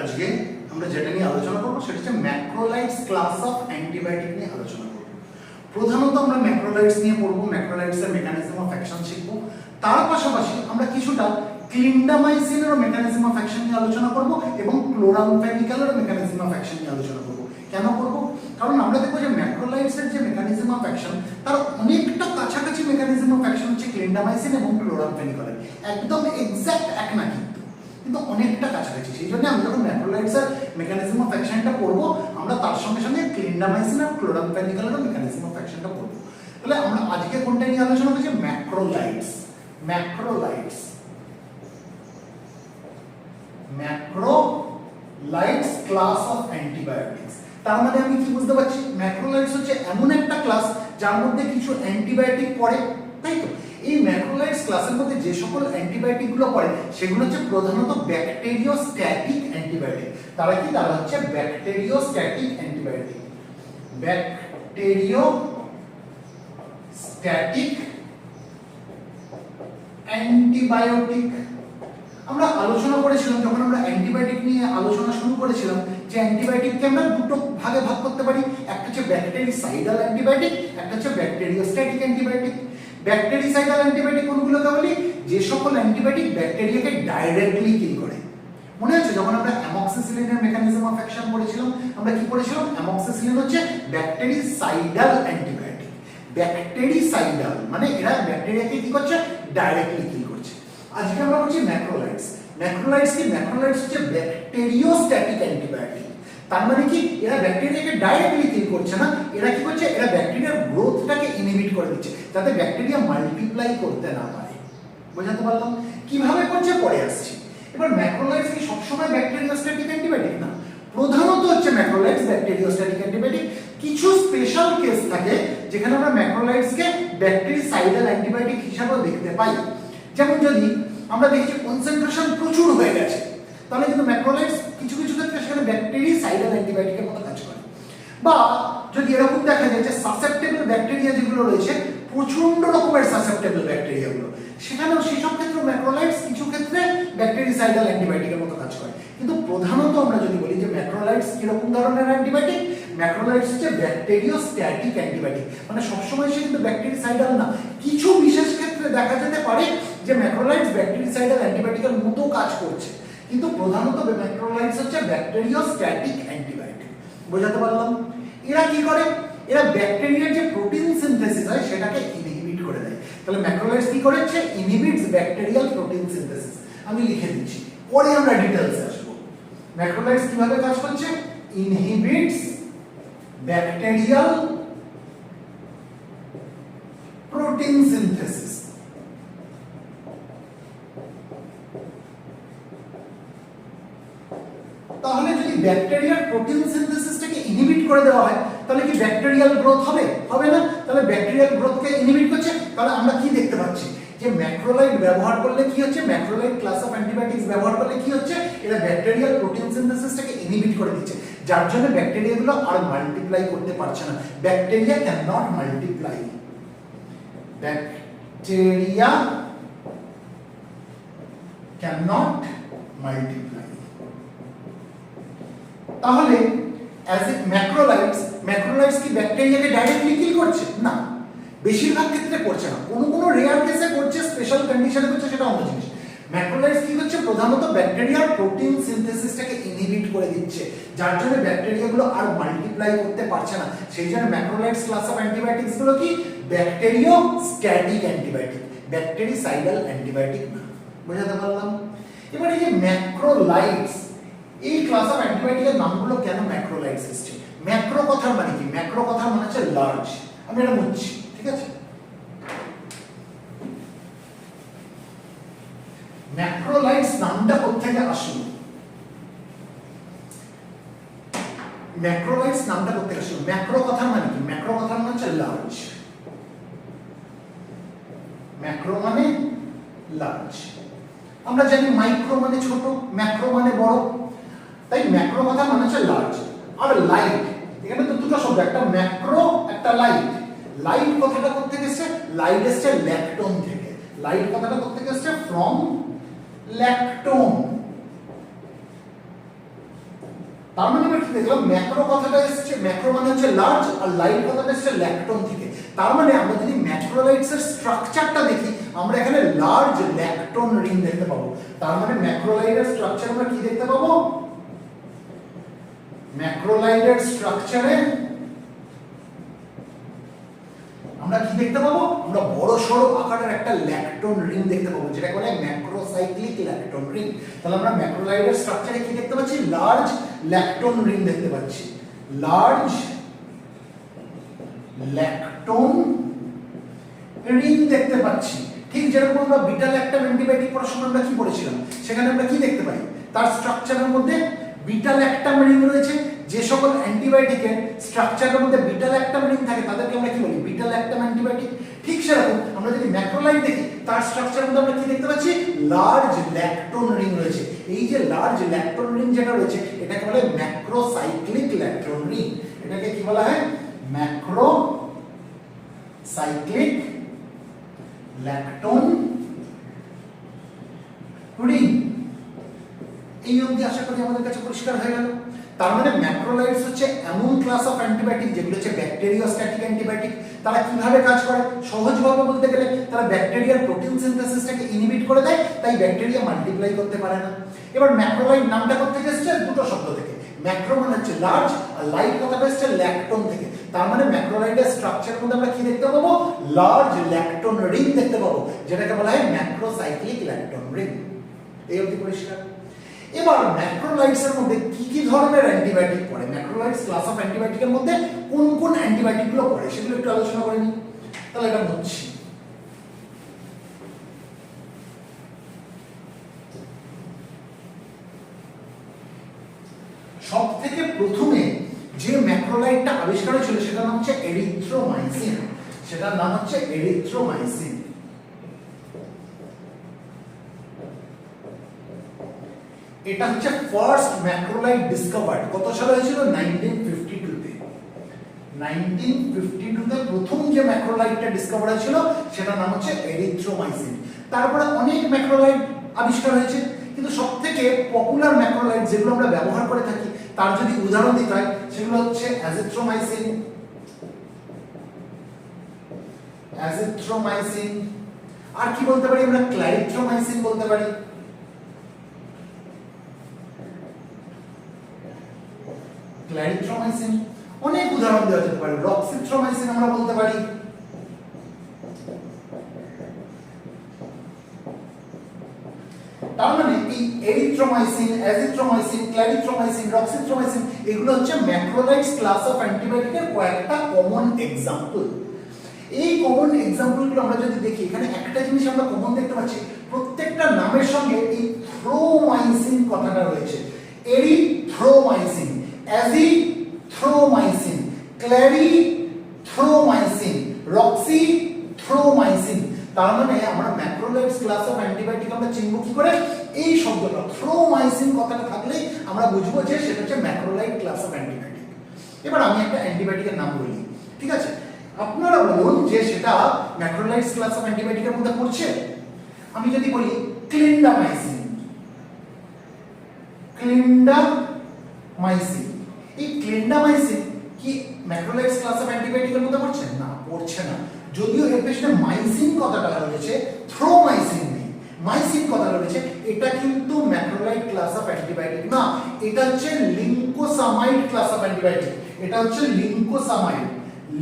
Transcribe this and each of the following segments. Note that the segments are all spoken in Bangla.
আজকে আমরা যেটা নিয়ে আলোচনা করব সেটা হচ্ছে ম্যাক্রোলাইটস ক্লাস অফ অ্যান্টিবায়োটিক নিয়ে আলোচনা করব। প্রধানত আমরা ম্যাক্রোলাইটস নিয়ে পড়ব, ম্যাক্রোলাইটস এর মেকানিজম অফ অ্যাকশন শিখব। তার পাশাপাশি আমরা কিছুটা ক্লিন্ডামাইসিনের মেকানিজম অফ অ্যাকশন নিয়ে আলোচনা করব এবং ক্লোরামফেনিক্যালের মেকানিজম অফ অ্যাকশন নিয়ে আলোচনা করব। কেন করব? কারণ আমরা দেখব যে ম্যাক্রোলাইটস এর যে মেকানিজম অফ অ্যাকশন তার অনেকটা কাছাকাছি মেকানিজম অফ অ্যাকশন হচ্ছে ক্লিন্ডামাইসিন এবং ক্লোরামফেনিক্যালের, একদম এক্সাক্ট এক না কিন্তু অনেকটা কাছাকাছি। সেই জন্য আমি যখন ম্যাক্রোলাইটস এর মেকানিজম অফ অ্যাকশনটা পড়বো আমরা তার সঙ্গে সঙ্গে ক্লিন্ডামাইসিন আর ক্লোরামফেনিক্যালের মেকানিজম অফ অ্যাকশনটা পড়বো। তাহলে আমরা আজকে কোনটা নিয়ে আলোচনা করছি? Macrolides. Macrolides class of antibiotics. তার মানে আমি কি বুঝতে পারছি? ম্যাক্রোলাইটস হচ্ছে এমন একটা ক্লাস যার মধ্যে কিছু অ্যান্টিবায়োটিক পড়ে, তাই তো? এই ম্যাক্রোলাইটস ক্লাসের মধ্যে যে সকল অ্যান্টিবায়োটিক গুলো পড়ে সেগুলো হচ্ছে প্রধানত ব্যাকটেরিওস্ট্যাটিক অ্যান্টিবায়োটিক। তারা কি? তারা হচ্ছে ব্যাকটেরিওস্ট্যাটিক অ্যান্টিবায়োটিক। ব্যাকটেরিওস্ট্যাটিক অ্যান্টিবায়োটিক। আমরা আলোচনা করেছিলাম যখন আমরা অ্যান্টিবায়োটিক নিয়ে আলোচনা শুরু করেছিলাম যে অ্যান্টিবায়োটিককে আমরা দুটো ভাগে ভাগ করতে পারি, একটা হচ্ছে ব্যাকটেরিসাইডাল অ্যান্টিবায়োটিক, একটা হচ্ছে ব্যাকটেরিওস্ট্যাটিক অ্যান্টিবায়োটিক। ব্যাকটেরিসাইডাল অ্যান্টিবায়োটিক কোনগুলোকে বলি? যে সকল অ্যান্টিবায়োটিক ব্যাকটেরিয়াকে ডাইরেক্টলি কিল করে। মনে আছে যখন আমরা অ্যামক্সিসিলিনের মেকানিজম অফ অ্যাকশন পড়েছিলাম, আমরা কি পড়েছিলাম? অ্যামক্সিসিলিন হচ্ছে ব্যাকটেরিসাইডাল অ্যান্টিবায়োটিক। ব্যাকটেরিসাইডাল মানে এরা ব্যাকটেরিয়াকে কি করছে? ডাইরেক্টলি কিল করছে। আজকে আমরা বলছি ম্যাক্রোলাইটস। ম্যাক্রোলাইটস কি? ম্যাক্রোলাইটস হচ্ছে ব্যাকটেরিওস্ট্যাটিক অ্যান্টিবায়োটিক। তার মানে কি? এরা ব্যাকটেরিয়াকে ডাইরেক্টলি কিল করছে না, এরা কি করছে? এরা ব্যাকটেরিয়ার গ্রোথটাকে ইনহিবিট করে দিচ্ছে যাতে ব্যাকটেরিয়া মাল্টিপ্লাই করতে না পারে। বোঝাতে পারলাম? কিভাবে করছে পরে আসছি। এবার ম্যাক্রোলাইটস কি সবসময় ব্যাকটেরিওস্ট্যাটিক অ্যান্টিবায়োটিক? না, প্রধানত হচ্ছে ম্যাক্রোলাইটস ব্যাকটেরিওস্ট্যাটিক অ্যান্টিবায়োটিক। কিছু স্পেশাল কেস থাকে যেখানে আমরা ম্যাক্রোলাইটসকে ব্যাকটেরিসাইডাল অ্যান্টিবায়োটিক হিসাবেও দেখতে পাই। যেমন যদি আমরা দেখি কনসেন্ট্রেশন প্রচুর হয়ে গেছে তাহলে কিন্তু ম্যাক্রোলাইটস কিছু কিছু ক্ষেত্রে সেখানে ব্যাকটেরিসাইডাল অ্যান্টিবায়োটিকের মতো কাজ করে। বা যদি এরকম দেখা যায় যে সাসেপ্টেবল ব্যাকটেরিয়া যেগুলো রয়েছে, প্রচন্ড রকমের সাসেপ্টেবল ব্যাকটেরিয়াগুলো, সেখানেও সেসব ক্ষেত্রে ম্যাক্রোলাইটস কিছু ক্ষেত্রে ব্যাকটেরিসাইডাল অ্যান্টিবায়োটিকের মতো কাজ করে। কিন্তু প্রধানত আমরা যদি বলি যে ম্যাক্রোলাইটস কিরকম ধরনের অ্যান্টিবায়োটিক, ম্যাক্রোলাইটস হচ্ছে ব্যাকটেরিওস্ট্যাটিক অ্যান্টিবায়োটিক। মানে সবসময় সে কিন্তু ব্যাকটেরিসাইডাল না, কিছু বিশেষ ক্ষেত্রে দেখা যেতে পারে যে ম্যাক্রোলাইটস ব্যাকটেরিসাইডাল অ্যান্টিবায়োটিকের মতো কাজ করছে, কিন্তু প্রধানত ম্যাক্রোলাইটস হচ্ছে ব্যাকটেরিওস্ট্যাটিক অ্যান্টিবায়োটিক। বোঝাতে পারলাম? এরা কি করে? এরা ব্যাকটেরিয়ার যে প্রোটিন সিনথেসিস হয় সেটাকে ইনহিবিট করে দেয়। তাহলে ম্যাক্রোলাইটস কি করেছে? Inhibits bacterial protein synthesis. আমি লিখে দিচ্ছি, পরে আমরা ডিটেইলসে আসবো। ম্যাক্রোলাইটস কিভাবে কাজ করছে? Inhibits bacterial protein synthesis. তাহলে যদি ব্যাকটেরিয়ার প্রোটিন সিনথেসিসটাকে ইনহিবিট করে দেওয়া হয় তাহলে কি ব্যাকটেরিয়াল গ্রোথ হবে? হবে না। তাহলে ব্যাকটেরিয়াল গ্রোথকে ইনহিবিট করছে। তাহলে আমরা কি দেখতে পাচ্ছি যে ম্যাক্রোলাইট ব্যবহার করলে কি হচ্ছে? ম্যাক্রোলাইট ক্লাস অফ অ্যান্টিবায়োটিক্স ব্যবহার করলে কি হচ্ছে? এরা ব্যাকটেরিয়াল প্রোটিন সিনথেসিসটাকে ইনহিবিট করে দিচ্ছে, যার জন্য ব্যাকটেরিয়াগুলো আর মাল্টিপ্লাই করতে পারছে না। Bacteria can not multiply. Bacteria can not multiply. তাহলে অ্যাজ এ ম্যাক্রোলাইটস কি ব্যাকটেরিয়াকে ডাইরেক্টলি কিল করছে? না, বেশিরভাগ ক্ষেত্রে করছে না, কোনো রেয়ার কেসে করছে, স্পেশাল কন্ডিশনে করছে, সেটা অন্য জিনিস। ম্যাক্রোলাইটস কি করছে? প্রধানত ব্যাকটেরিয়ার প্রোটিন সিনথেসিসটাকে ইনহিবিট করে দিচ্ছে, যার জন্য ব্যাকটেরিয়াগুলো আর মাল্টিপ্লাই করতে পারছে না। সেই জন্য ম্যাক্রোলাইটস ক্লাস অফ অ্যান্টিবায়োটিক্স গুলো কি? ব্যাকটেরিওস্ট্যাটিক অ্যান্টিবায়োটিক, ব্যাকটেরিসাইডাল অ্যান্টিবায়োটিক না। বোঝাতে পারলাম? এবার এই যে ম্যাক্রোলাইটস, এই ক্লাস অফ অ্যান্টিবায়োটিকের নামগুলো কেন ম্যাক্রোলাইটস এসেছে? ম্যাক্রো কথার মানে কি? ম্যাক্রো কথার মানে হচ্ছে লার্জ। আমি এটা বুঝছি, ঠিক আছে? ম্যাক্রোলাইটস নামটা কোত্থেকে আসলো? ম্যাক্রোলাইটস নামটা কোত্থেকে আসলো? ম্যাক্রো কথার মানে কি? ম্যাক্রো কথার মানে হচ্ছে লার্জ। ম্যাক্রো মানে লার্জ। আমরা জানি মাইক্রো মানে ছোট, ম্যাক্রো মানে বড়, তাই ম্যাক্রো কথা মানে হচ্ছে লার্জ। আর লাইট, এখানে তো দুটো শব্দ, একটা ম্যাক্রো একটা লাইট। লাইট কথাটা কোথা থেকে এসেছে? লাইট এসেছে ল্যাকটোন থেকে। লাইট কথাটা কোথা থেকে এসেছে? From lactone. তার মানে আমরা কি দেখলাম, ম্যাক্রো কথাটা এসেছে, ম্যাক্রো মানে হচ্ছে লার্জ, আর লাইট কথাটা এসেছে ল্যাকটোন থেকে। তার মানে আমরা যদি ম্যাক্রোলাইটস এর স্ট্রাকচারটা দেখি, আমরা এখানে লার্জ ল্যাকটোন রিং দেখতে পাবো। তার মানে ম্যাক্রোলাইটের স্ট্রাকচার আমরা কি দেখতে পাবো, ম্যাক্রোলাইটের স্ট্রাকচারে আমরা কি দেখতে পাবো, আমরা বড় সড়ো আকারের একটা ল্যাকটোন রিং দেখতে পাবো, যেটা বলে ম্যাক্রোসাইক্লিক ল্যাকটোন রিং। তাহলে আমরা ম্যাক্রোলাইটের স্ট্রাকচারে কি দেখতে পাচ্ছি, লার্জ ল্যাকটোন রিং দেখতে পাচ্ছি, লার্জ ল্যাকটোন রিং দেখতে পাচ্ছি। ঠিক যেরকম আমরা বিটা ল্যাকটাম অ্যান্টিবায়োটিক পড়ার সময় আমরা কি পড়েছিলাম, সেখানে আমরা কি দেখতে পাই, তার স্ট্রাকচারের মধ্যে বিটা ল্যাকটাম রিং রয়েছে। যে সকল অ্যান্টিবায়োটিকের স্ট্রাকচারের মধ্যে বিটা ল্যাকটাম রিং থাকে তাদেরকে আমরা কি বলি, বিটা ল্যাকটাম অ্যান্টিবায়োটিক। ঠিক সেরকম আমরা যদি ম্যাক্রোলাইট দেখি, তার স্ট্রাকচারের মধ্যে আমরা কি দেখতে পাচ্ছি, লার্জ ল্যাকটোন রিং রয়েছে। এই যে লার্জ ল্যাকটোন রিং যেটা রয়েছে, এটাকে বলে ম্যাক্রোসাইক্লিক ল্যাকটোন রিং। এটাকে কি বলা হয়, ম্যাক্রোসাইক্লিক ল্যাকটোন রিং। এই অবধি আশা করি আমাদের কাছে পরিষ্কার হয়ে গেল। তার মানে ম্যাক্রোলাইটস হচ্ছে এমন ক্লাস অফ অ্যান্টিবায়োটিক যেগুলো হচ্ছে ব্যাকটেরিওস্ট্যাটিক অ্যান্টিবায়োটিক। তারা কিভাবে কাজ করে, সহজভাবে বলতে গেলে তারা ব্যাকটেরিয়ার প্রোটিন সিনথেসিসটাকে ইনহিবিট করে দেয়, তাই ব্যাকটেরিয়া মাল্টিপ্লাই করতে পারে না। এবার ম্যাক্রোলাইট নামটা কোথা থেকে এসেছে, দুটো শব্দ থেকে। ম্যাক্রো মানে হচ্ছে লার্জ, আর লাইট কথাটা এসেছে ল্যাকটোন থেকে। তার মানে ম্যাক্রোলাইটের স্ট্রাকচারের মধ্যে আমরা কি দেখতে পাবো, লার্জ ল্যাকটোন রিং দেখতে পাবো, যেটাকে বলা হয় ম্যাক্রোসাইক্লিক ল্যাকটোন রিং। এই অবধি পরিষ্কার। এবার ম্যাক্রোলাইটস এর মধ্যে কি কি ধরনের অ্যান্টিবায়োটিক পড়ে, ম্যাক্রোলাইটস ক্লাস অফ অ্যান্টিবায়োটিকের মধ্যে কোন কোন অ্যান্টিবায়োটিক গুলো পড়ে, সেগুলো একটু আলোচনা করে নিই। তাহলে এটা বুঝছি। সব থেকে প্রথমে যে ম্যাক্রোলাইটটা আবিষ্কার হয়েছিল সেটার নাম হচ্ছে এরিথ্রোমাইসিন। সেটার নাম হচ্ছে এরিথ্রোমাইসিন। এটা হচ্ছে ফার্স্ট ম্যাক্রোলাইট ডিসকভার্ড। কত সালে হয়েছিল, 1952 তে। 1952 তে প্রথম যে ম্যাক্রোলাইটটা ডিসকভার হয়েছিল সেটার নাম হচ্ছে এরিথ্রোমাইসিন। তারপরে অনেক ম্যাক্রোলাইট আবিষ্কার হয়েছে, কিন্তু সবথেকে পপুলার ম্যাক্রোলাইট যেগুলো আমরা ব্যবহার করে থাকি, তার যদি উদাহরণ দিতে হয়, সেগুলো হচ্ছে অ্যাজিথ্রোমাইসিন, অ্যাজিথ্রোমাইসিন, আর কি বলতে পারি আমরা, ক্ল্যারিথ্রোমাইসিন বলতে পারি, ক্ল্যারিথ্রোমাইসিন। অনেক উদাহরণ দেওয়া যেতে পারে, রক্সিথ্রোমাইসিন আমরা বলতে পারি। তার মানে এই এরিথ্রোমাইসিন, অ্যাজিথ্রোমাইসিন, ক্ল্যারিথ্রোমাইসিন, রক্সিথ্রোমাইসিন এগুলো হচ্ছে ম্যাক্রোলাইটস ক্লাস অফ অ্যান্টিবায়োটিকের কয়েকটা কমন এক্সাম্পল। এই কমন এক্সাম্পলগুলো আমরা যদি দেখি, এখানে একটা জিনিস আমরা কমন দেখতে পাচ্ছি, প্রত্যেকটা নামের সঙ্গে এই থ্রোমাইসিন কথাটা রয়েছে। Erythromycin, azithromycin, clarithromycin, roxithromycin. তার মানে আমরা ম্যাক্রোলাইটস ক্লাস অফ অ্যান্টিবায়োটিক আমরা চিনব কি করে, এই শব্দটা থ্রোমাইসিন কথাটা থাকলেই আমরা বুঝবো যে সেটা হচ্ছে ম্যাক্রোলাইট ক্লাস অফ অ্যান্টিবায়োটিক। এবার আমি একটা অ্যান্টিবায়োটিকের নাম বলি, ঠিক আছে, আপনারা বলুন যে সেটা ম্যাক্রোলাইটস ক্লাস অফ অ্যান্টিবায়োটিকের মধ্যে পড়ছে। আমি যদি বলি ক্লিন্ডামাইসিন, ক্লিন্ডামাইসিন, এই ক্লিন্ডামাইসিন কি ম্যাক্রোলাইটস ক্লাস অফ অ্যান্টিবায়োটিকের মধ্যে পড়ছে না? পড়ছে না। যদিও এর পেছনে মাইসিন কথাটা রয়েছে, থ্রোমাইসিন নেই, মাইসিন কথাটা রয়েছে, এটা কিন্তু ম্যাক্রোলাইট ক্লাস অফ অ্যান্টিবায়োটিক না, এটা হচ্ছে লিঙ্কোসামাইড ক্লাস অফ অ্যান্টিবায়োটিক। এটা হচ্ছে লিঙ্কোসামাইড,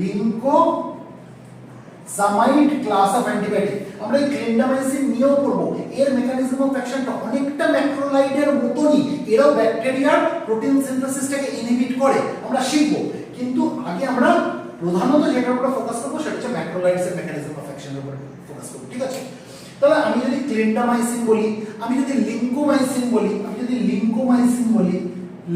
লিঙ্কোসামাইড ক্লাস অফ অ্যান্টিবায়োটিক। আমরা এই ক্লিন্ডামাইসিন নিয়েও পড়বো, এর মেকানিজম অফ অ্যাকশনটা অনেকটা ম্যাক্রোলাইডের মতনই, এরাও ব্যাকটেরিয়ার প্রোটিন সিনথেসিসটাকে ইনহিবিট করে, আমরা শিখবো। কিন্তু আগে আমরা প্রধানত যেটার উপরে ফোকাস করবো সেটা হচ্ছে ম্যাক্রোলাইডস এর মেকানিজম অফ অ্যাকশনের উপরে ফোকাস করবো, ঠিক আছে। তাহলে আমি যদি ক্লিন্ডামাইসিন বলি, আমি যদি লিঙ্কোমাইসিন বলি,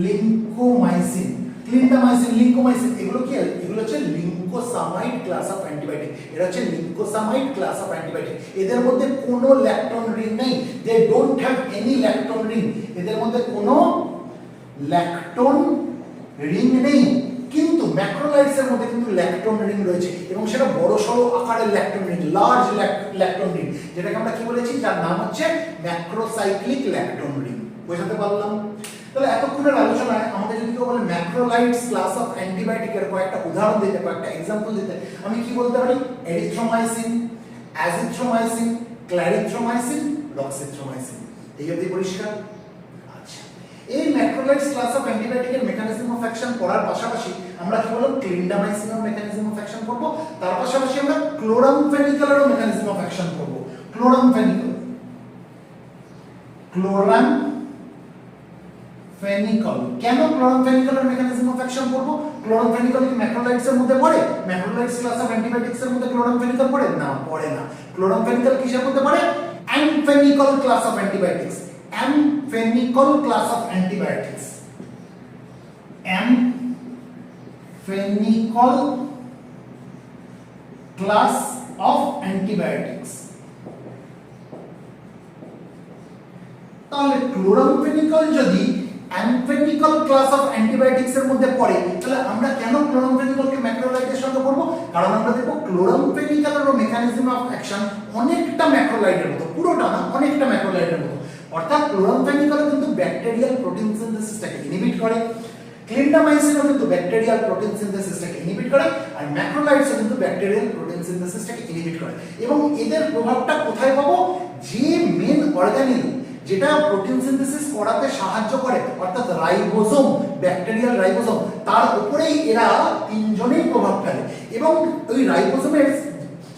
লিঙ্কোমাইসিন, ক্লিন্ডামাইসিন, লিঙ্কোমাইসিন, এগুলো কি? এগুলো হচ্ছে লিঙ্কোসামাইড ক্লাস অফ অ্যান্টিবায়োটিক। এরা হচ্ছে লিঙ্কোসামাইড ক্লাস অফ অ্যান্টিবায়োটিক। এদের মধ্যে কোনো ল্যাকটোন রিং নেই, they don't have any lactone ring. এদের মধ্যে কোনো ল্যাকটোন রিং নেই, কিন্তু ম্যাক্রোলাইটস এর মধ্যে কিন্তু ল্যাকটোন রিং রয়েছে, এবং সেটা বড় সড়ো আকারের lactone ring, large lactone ring, যেটাকে আমরা কি বলেছি, যার নাম হচ্ছে ম্যাক্রোসাইক্লিক ল্যাকটোন রিং। বোঝাতে পারলাম? তাহলে এতক্ষণের আলোচনায় আমাদের যদি ম্যাক্রোলাইটস ক্লাস অফ অ্যান্টিবায়োটিকের কয়েকটা উদাহরণ দিতে, কয়েকটা एग्जांपल দিতে আমি কি বলতে পারি? Erythromycin, azithromycin, clarithromycin, roxithromycin. এই অবধি পরিষ্কার? আচ্ছা, এই ম্যাক্রোলাইটস ক্লাস অফ অ্যান্টিবায়োটিকের মেকানিজম অফ অ্যাকশন পড়ার পাশাপাশি আমরা কি বললাম ক্লিন্ডামাইসিনের মেকানিজম অফ অ্যাকশন পড়ব, তার পাশাপাশি আমরা ক্লোরামফেনিকলেরও মেকানিজম অফ অ্যাকশন পড়ব। ক্লোরামফেনিকল, ক্লোরামফেনিকল, কেন ক্লোরামফেনিকলের মেকানিজম অফ অ্যাকশন পড়ব? ক্লোরামফেনিকল কি ম্যাক্রোলাইটস এর মধ্যে পড়ে? ম্যাক্রোলাইটস ক্লাস অফ অ্যান্টিবায়োটিক্স এর মধ্যে ক্লোরামফেনিকল পড়ে না? পড়ে না। ক্লোরামফেনিকল কিসের মধ্যে পড়ে? Amphenicol class of antibiotics, amphenicol class of antibiotics, amphenicol class of antibiotics. তাহলে ক্লোরামফেনিকল যদি অ্যামফেনিকল ক্লাস অফ অ্যান্টিবায়োটিক্স এর মধ্যে পড়ে, তাহলে আমরা কেন ক্লোরামফেনিকলকে ম্যাক্রোলাইটের সঙ্গে পড়ব? কারণ আমরা দেখব ক্লোরামফেনিকলের মেকানিজম অফ অ্যাকশন অনেকটা ম্যাক্রোলাইটের মতো, পুরোটা না, অনেকটা ম্যাক্রোলাইটের মতো। অর্থাৎ ক্লোরামফেনিকল কিন্তু ব্যাকটেরিয়াল প্রোটিন সিনথেসিসটাকে ইনহিবিট করে, ক্লিন্ডামাইসিনও কিন্তু ব্যাকটেরিয়াল প্রোটিন সিনথেসিসটাকে ইনহিবিট করে, আর ম্যাক্রোলাইটসও কিন্তু ব্যাকটেরিয়াল প্রোটিন সিনথেসিসটাকে ইনহিবিট করে। এবং এদের প্রভাবটা কোথায় পাবো? যে মেন অর্গানেল যেটা প্রোটিন সিনথেসিস করাতে সাহায্য করে, অর্থাৎ রাইবোসোম, ব্যাকটেরিয়াল রাইবোসোম, তার উপরেই এরা তিনজনেই প্রভাব ফেলে। এবং ওই রাইবোসোমের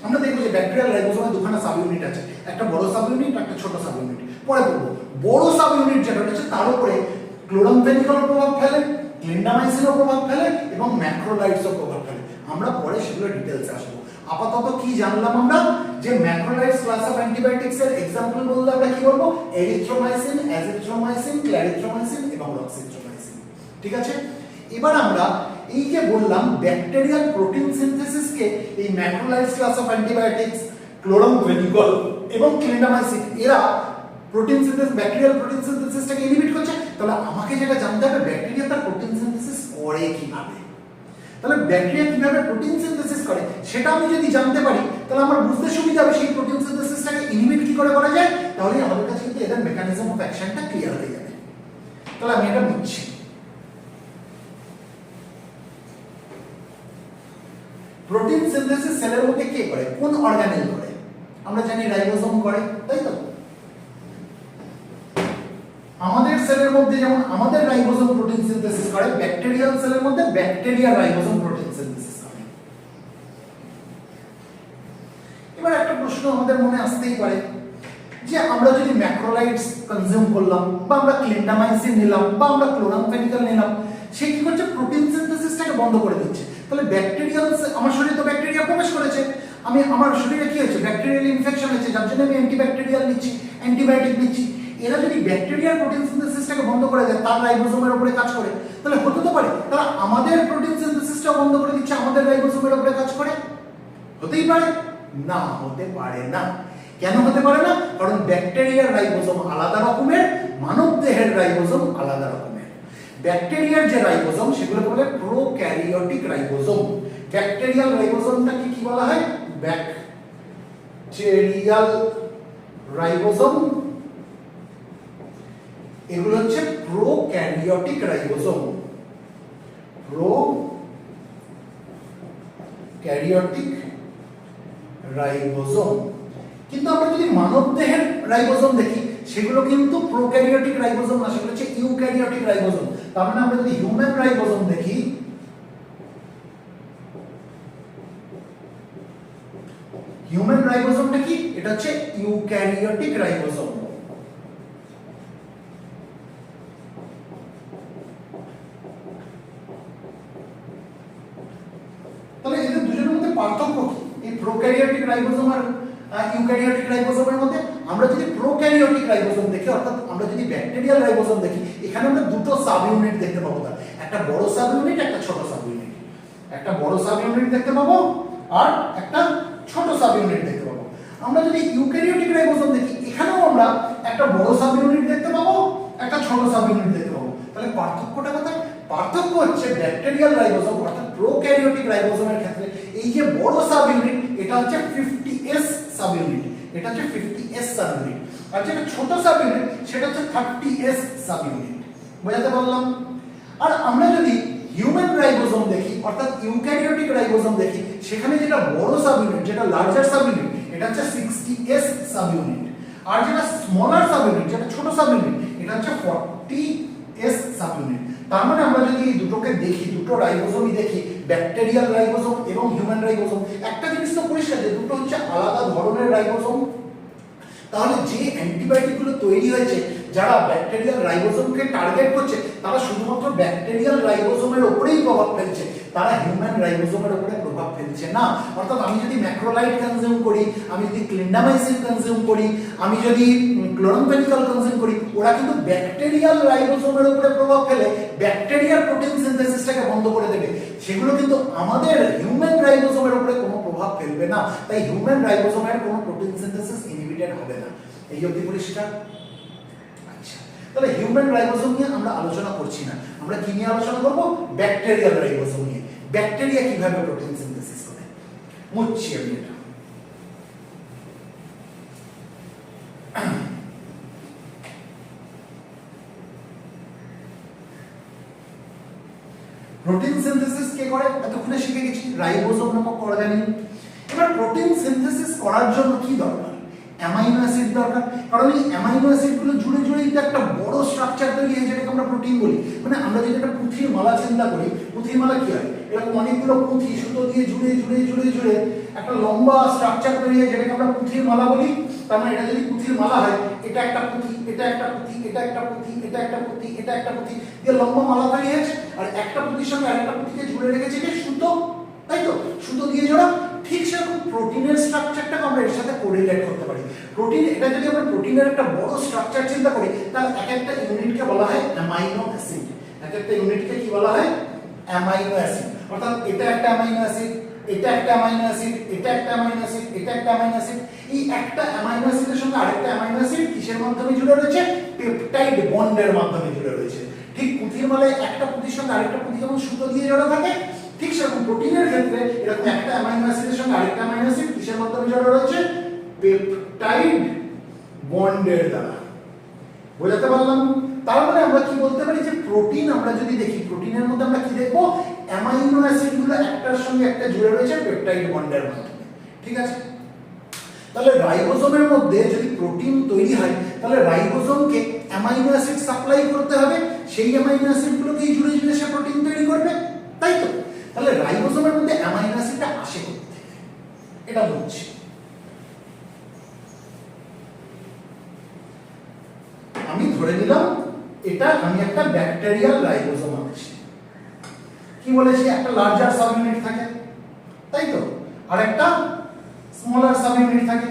আমরা দেখব যে ব্যাকটেরিয়াল রাইবোসোমের দুখানা সাব ইউনিট আছে, একটা বড় সাব ইউনিট, একটা ছোট সাব ইউনিট। পরে বলবো বড় সাব ইউনিট যেটা হচ্ছে তার উপরে ক্লোরামফেনিকলও প্রভাব ফেলে, ক্লিন্ডামাইসিনও প্রভাব ফেলে এবং ম্যাক্রোলাইটসও প্রভাব ফেলে। আমরা পরে সেগুলো ডিটেইলসে আসবো। আপাতত কি জানলাম আমরা? যে ম্যাক্রোলাইটস ক্লাস অফ অ্যান্টিবায়োটিক্স এর एग्जांपल বলতে আমরা কি বলবো? এরিথ্রোমাইসিন, অ্যাজিথ্রোমাইসিন, ক্ল্যারিথ্রোমাইসিন এবং রক্সিথ্রোমাইসিন। ঠিক আছে? এবার আমরা এই যে বললাম ব্যাকটেরিয়াল প্রোটিন সিনথেসিসকে এই macrolides class of antibiotics, chloramphenicol এবং ক্লিন্ডামাইসিন এরা প্রোটিন সিনথেসিস, ব্যাকটেরিয়াল প্রোটিন সিনথেসিসটাকে ইনহিবিট করছে। তাহলে আমাকে যেটা জানতে হবে ব্যাকটেরিয়া তার প্রোটিন সিনথেসিস করে কিভাবে। তাহলে ব্যাকটেরিয়া কিভাবে প্রোটিন সিনথেসিস করে সেটা আমি যদি জানতে পারি, তাহলে আমার বুঝতে সুবিধা হবে সেই প্রোটিন সিনথেসিসটাকে ইনহিবিট কি করে করা যায়। তাহলে আমাদের কাছে কিন্তু এদের মেকানিজম অফ অ্যাকশনটা ক্লিয়ার হয়ে যাবে। তাহলে আমি এটা বুঝছি। প্রোটিন সিনথেসিস সেলের মধ্যে কে করে? কোন অর্গানেল করে? আমরা জানি রাইবোসোম করে, তাই তো? আমাদের সেলের মধ্যে যেমন আমাদের রাইবোসোম প্রোটিন সিনথেসিস করে, ব্যাকটেরিয়াল সেলের মধ্যে ব্যাকটেরিয়া রাইবোসোম প্রোটিন সিনথেসিস করে। এবার একটা প্রশ্ন আমাদের মনে আসতেই পারে যে আমরা যদি ম্যাক্রোলাইটস কনজিউম করলাম বা আমরা ক্লিন্ডামাইসিন নিলাম বা আমরা ক্লোরামফেনিকল নিলাম, সে কি করছে? প্রোটিন সিনথেসিসটাকে বন্ধ করে দিচ্ছে। তাহলে ব্যাকটেরিয়াল, আমার শরীরে তো ব্যাকটেরিয়া প্রবেশ করেছে, আমার শরীরে কি হয়েছে? ব্যাকটেরিয়াল ইনফেকশন হয়েছে, যার জন্য আমি অ্যান্টিব্যাকটেরিয়াল নিচ্ছি, অ্যান্টিবায়োটিক নিচ্ছি। এরা যদি ব্যাকটেরিয়ার প্রোটিন সিনথেসিসটাকে বন্ধ করে দেয়, তার রাইবোসোমের উপরে কাজ করে, তাহলে হতে তো পারে তারা আমাদের প্রোটিন সিনথেসিসটা বন্ধ করে দিচ্ছে, আমাদের রাইবোসোমের উপরে কাজ করে। হতেই পারে না? হতে পারে না। কেন হতে পারে না? কারণ ব্যাকটেরিয়ার রাইবোসোম আলাদা রকমের, মানব দেহের রাইবোসোম আলাদা রকমের। ব্যাকটেরিয়ার যে রাইবোসোম সেগুলোকে বলে প্রোক্যারিওটিক রাইবোসোম। ব্যাকটেরিয়াল রাইবোসোমটাকে কি বলা হয়? Bacterial ribosome. এগুলো হচ্ছে প্রোক্যারিওটিক রাইবোসোম, প্রোক্যারিওটিক রাইবোসোম। কিন্তু আমরা যদি মানব দেহের রাইবোসোম দেখি, সেগুলো কিন্তু প্রোক্যারিওটিক রাইবোসোম না, সেগুলো হচ্ছে ইউক্যারিওটিক রাইবোসোম। তার মানে আমরা যদি হিউম্যান রাইবোসোম দেখি, হিউম্যান রাইবোসোমটা কি? এটা হচ্ছে ইউক্যারিওটিক রাইবোসোম। তাহলে এদের দুজনের মধ্যে পার্থক্য কি? এই প্রোক্যারিওটিক রাইবোসোম আর ইউক্যারিওটিক রাইবোসোমের মধ্যে আমরা যদি প্রোক্যারিওটিক রাইবোসোম দেখি, অর্থাৎ আমরা যদি ব্যাকটেরিয়াল রাইবোসোম দেখি, এখানে আমরা দুটো সাব ইউনিট দেখতে পাবো। তার একটা বড় সাব ইউনিট, একটা ছোট সাব ইউনিট। একটা বড় সাব ইউনিট দেখতে পাবো আর একটা ছোট সাব ইউনিট দেখতে পাবো। আমরা যদি ইউক্যারিওটিক রাইবোসোম দেখি, এখানেও আমরা একটা বড় সাব ইউনিট দেখতে পাবো, একটা ছোট সাব ইউনিট দেখতে পাবো। তাহলে পার্থক্যটা কোথায়? পার্থক্য হচ্ছে ব্যাকটেরিয়াল রাইবোসোম অর্থাৎ প্রোক্যারিওটিক রাইবোসোমের ক্ষেত্রে এই যে বড় সাব ইউনিট, এটা হচ্ছে 50s সাব ইউনিট, এটা হচ্ছে 50s সাব ইউনিট। আর যেটা ছোট সাব ইউনিট সেটা হচ্ছে 30s সাব ইউনিট। বোঝাতে পারলাম? আর আমরা যদি হিউম্যান রাইবোসোম দেখি অর্থাৎ ইউক্যারিওটিক রাইবোসোম দেখি, সেখানে যেটা বড় সাবইউনিট, যেটা লার্জার সাবইউনিট, এটা হচ্ছে 60s সাবইউনিট, আর যেটা স্মলার সাবইউনিট, যেটা ছোট সাবইউনিট, এটা হচ্ছে 40s সাবইউনিট। তার মানে আমরা যদি এই দুটোকে দেখি, দুটো রাইবোসোমই দেখি, ব্যাকটেরিয়াল রাইবোসোম এবং হিউম্যান রাইবোসোম, একটা জিনিস তো পরিষ্কার যে দুটো হচ্ছে আলাদা ধরনের রাইবোসোম। তাহলে যে অ্যান্টিবায়োটিকগুলো তৈরি হয়েছে যারা ব্যাকটেরিয়াল রাইবোসোমকে টার্গেট করছে, তারা শুধুমাত্র ব্যাকটেরিয়াল রাইবোসোমের উপরেই প্রভাব ফেলছে, তারা হিউম্যান রাইবোসোমের উপরে প্রভাব ফেলছে না। অর্থাৎ আমি যদি ম্যাক্রোলাইড কনজিউম করি, আমি যদি ক্লিন্ডামাইসিন কনজিউম করি, আমি যদি ক্লোরামফেনিকল কনজিউম করি, ওরা কিন্তু ব্যাকটেরিয়াল রাইবোসোমের উপরে প্রভাব ফেলে ব্যাকটেরিয়ার প্রোটিন সিনথেসিসটাকে বন্ধ করে দেবে। সেগুলো কিন্তু আমাদের হিউম্যান রাইবোসোমের উপরে কোনো প্রভাব ফেলবে না। তাই হিউম্যান রাইবোসোমের কোনো প্রোটিন সিনথেসিস ইনহিবিটেড হবে না। এই অবধি পরিষ্কার? আচ্ছা, তাহলে হিউম্যান রাইবোসোম নিয়ে আমরা আলোচনা করছি না, আমরা কি নিয়ে আলোচনা করব? ব্যাকটেরিয়াল রাইবোসোম নিয়ে। ব্যাকটেরিয়া কিভাবে প্রোটিন সিনথেসিস করে। মুচ্ছি আমি এটা। প্রোটিন সিনথেসিস কে করে এতক্ষণে শিখে গেছি, রাইবোসোম নামক অর্গানেল। এবার প্রোটিন সিনথেসিস করার জন্য কি দরকার? অ্যামাইনো অ্যাসিড দরকার। কারণ এই অ্যামাইনো অ্যাসিডগুলো জুড়ে জুড়েই তো একটা বড় স্ট্রাকচার তৈরি হয়, যেটাকে আমরা প্রোটিন বলি। মানে আমরা যদি একটা পুঁথির মালা চিন্তা করি, পুঁথির মালা কি হয়? এরকম অনেকগুলো পুঁথি সুতো দিয়ে জুড়ে জুড়ে জুড়ে জুড়ে একটা লম্বা স্ট্রাকচার তৈরি হয়, যেটাকে আমরা পুঁথির মালা বলি। তার মানে এটা যদি পুঁথির মালা হয়, এটা একটা পুঁথি, এটা একটা পুঁথি, এটা একটা পুঁথি, এটা একটা পুঁথি, এটা একটা পুঁথি দিয়ে লম্বা মালা তৈরি হয়েছে। আর একটা পুঁথির সঙ্গে আরেকটা পুঁথিকে জুড়ে রেখেছে কি সুতো, তাই তো? সুতো দিয়ে জোড়া। ঠিক সেরকম প্রোটিনের স্ট্রাকচারটাকে আমরা এর সাথে কোরিলেট করতে পারি। প্রোটিন, এটা যদি আমরা প্রোটিনের একটা বড় স্ট্রাকচার চিন্তা করি, তাহলে এক একটা ইউনিটকে বলা হয় অ্যামাইনো অ্যাসিড। এক একটা ইউনিটকে কি বলা হয়? Amino acid. অর্থাৎ এটা একটা অ্যামাইনো অ্যাসিড, এটা একটা অ্যামাইনো অ্যাসিড, এটা একটা অ্যামাইনো অ্যাসিড, এটা একটা অ্যামাইনো অ্যাসিড। এই একটা অ্যামাইনো অ্যাসিডের সঙ্গে আরেকটা অ্যামাইনো অ্যাসিড কিসের মাধ্যমে জুড়ে রয়েছে? পেপটাইড বন্ডের মাধ্যমে জুড়ে রয়েছে। ঠিক পুঁথির মালায় একটা পুঁথির সঙ্গে আরেকটা পুঁথি যেমন সুতো দিয়ে জোড়া থাকে, ঠিক সেরকম প্রোটিনের ক্ষেত্রে এরকম একটা অ্যামাইনো অ্যাসিডের সঙ্গে আরেকটা অ্যামাইনো অ্যাসিড কিসের মাধ্যমে জড়ো রয়েছে? পেপটাইড বন্ডের দ্বারা। বোঝাতে পারলাম? তার মানে আমরা কি বলতে পারি যে প্রোটিন আমরা যদি দেখি, প্রোটিনের মধ্যে আমরা কি দেখবো? অ্যামাইনো অ্যাসিডগুলো একটার সঙ্গে একটা জুড়ে রয়েছে পেপটাইড বন্ডের মাধ্যমে। ঠিক আছে? তাহলে রাইবোসোমের মধ্যে যদি প্রোটিন তৈরি হয়, তাহলে রাইবোসোমকে অ্যামাইনো অ্যাসিড সাপ্লাই করতে হবে, সেই অ্যামাইনো অ্যাসিডগুলোকেই জুড়ে জুড়ে সে প্রোটিন তৈরি করবে, তাই তো? তাহলে রাইবোসোমের মধ্যে অ্যামাইনো অ্যাসিডটা আসে কোথা থেকে? এটা বলছি। আমি ধরে নিলাম এটা আমি একটা ব্যাকটেরিয়াল রাইবোসোম আছি। কি বলেছি? একটা লার্জার সাবইউনিট থাকে, তাই তো? আর একটা স্মলার সাবইউনিট থাকে।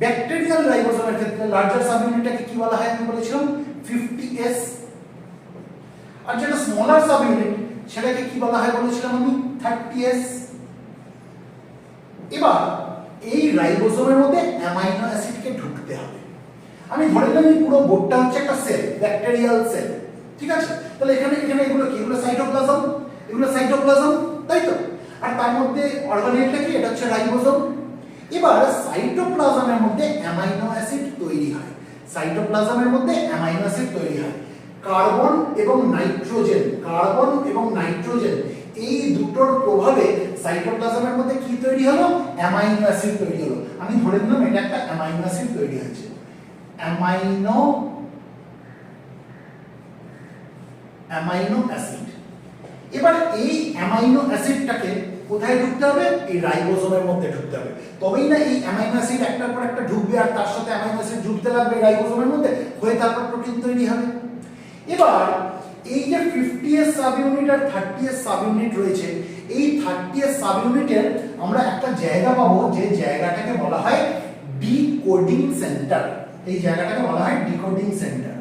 ব্যাকটেরিয়াল রাইবোসোমের ক্ষেত্রে লার্জার সাবইউনিটটাকে কি বলা হয়? আমি বলেছিলাম 50s। আর যেটা স্মলার সাবইউনিট সেটাকে কি বলা হয় বলেছিলাম আমি? 30s। এবার এই রাইবোসোমের মধ্যে অ্যামাইনো অ্যাসিডকে ঢুকতে হবে। আমি ধরে নিলাম এই পুরো বোর্ডটা হচ্ছে একটা সেল, ব্যাকটেরিয়াল সেল। ঠিক আছে? তাহলে এখানে এখানে এগুলো কি? এগুলো সাইটোপ্লাজম, এগুলো সাইটোপ্লাজম, তাই তো? আর তার মধ্যে অর্গানেলটা কি? এটা হচ্ছে রাইবোসোম। এবার সাইটোপ্লাজমের মধ্যে অ্যামাইনো অ্যাসিড তৈরি হয়। সাইটোপ্লাজমের মধ্যে অ্যামাইনো অ্যাসিড তৈরি হয়। কার্বন এবং নাইট্রোজেন, কার্বন এবং নাইট্রোজেন এই দুটোর প্রভাবে সাইটোপ্লাজমের মধ্যে কি তৈরি হলো? অ্যামাইনো অ্যাসিড তৈরি হলো। আমি ধরে নিলাম এটা একটা অ্যামাইনো অ্যাসিড তৈরি হয়েছে। Amino acid. এবার এই অ্যামাইনো অ্যাসিডটাকে কোথায় ঢুকতে হবে? এই রাইবোসোমের মধ্যে ঢুকতে হবে। তবেই না এই অ্যামাইনো অ্যাসিড একটার পর একটা ঢুকবে, আর তার সাথে অ্যামাইনো অ্যাসিড ঢুকতে লাগবে রাইবোসোমের মধ্যে, হয়ে তারপর প্রোটিন তৈরি হবে। এবার এই যে 50s সাবইউনিট আর 30s সাবইউনিট রয়েছে, এই 30s সাবইউনিটের আমরা একটা জায়গা পাবো, যে জায়গাটাকে বলা হয় ডিকোডিং সেন্টার। এই জায়গাটাকে বলা হয় ডিকোডিং সেন্টার।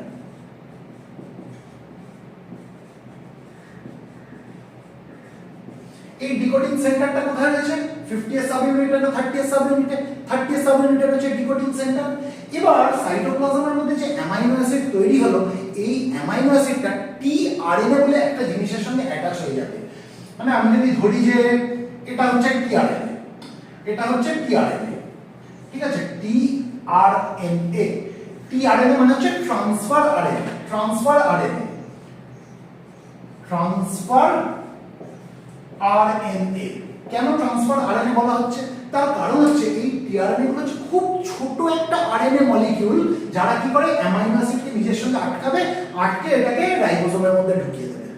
এই ডিকোডিং সেন্টারটা কোথায় রয়েছে? 50s সাবইউনিটে না 30s সাবইউনিটে? 30s সাবইউনিটে রয়েছে ডিকোডিং সেন্টার। এবার সাইটোপ্লাজমের মধ্যে যে অ্যামাইনো অ্যাসিড তৈরি হলো, এই অ্যামাইনো অ্যাসিডটা টিআরএনএ বলে একটা জিনিসের সঙ্গে অ্যাটাচ হয়ে যাবে। মানে আমি যদি ধরি যে এটা হচ্ছে টিআরএনএ, এটা হচ্ছে টিআরএনএ, ঠিক আছে? টিআরএনএ, টিআরএনএ মানে হচ্ছে transfer RNA, transfer RNA. Transfer RNA. কেন ট্রান্সফার আরএনএ বলা হচ্ছে? তার কারণ হচ্ছে এই টিআরএনএ গুলো হচ্ছে খুব ছোট একটা আরএনএ মলিকিউল, যারা কি করে অ্যামাইনো অ্যাসিডকে নিজের সঙ্গে আটকাবে, আটকে এটাকে রাইবোসোমের মধ্যে ঢুকিয়ে দেবে।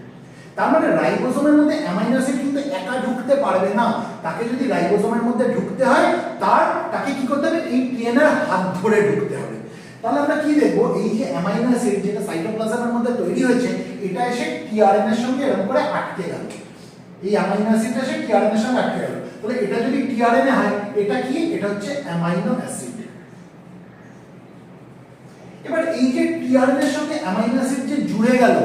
তার মানে রাইবোসোমের মধ্যে অ্যামাইনো অ্যাসিড কিন্তু একা ঢুকতে পারবে না, তাকে যদি রাইবোসোমের মধ্যে ঢুকতে হয় তাকে কি করতে হবে? এই টিএনএর হাত ধরে ঢুকতে হবে। তাহলে আমরা কি দেখবো? এই যে অ্যামাইনো অ্যাসিড যেটা সাইটোপ্লাজমের মধ্যে তৈরি হয়েছে, এটা এসে টিআরএনএ এর সঙ্গে এরকম করে আটকে গেল। এই অ্যামাইনো অ্যাসিডটা এসে টিআরএনএ এর সঙ্গে আটকে গেল। তাহলে এটা যদি টিআরএনএ হয়, এটা কি? এটা হচ্ছে অ্যামাইনো অ্যাসিড। এবার এই যে টিআরএনএ এর সঙ্গে অ্যামাইনো অ্যাসিড যে জুড়ে গেল,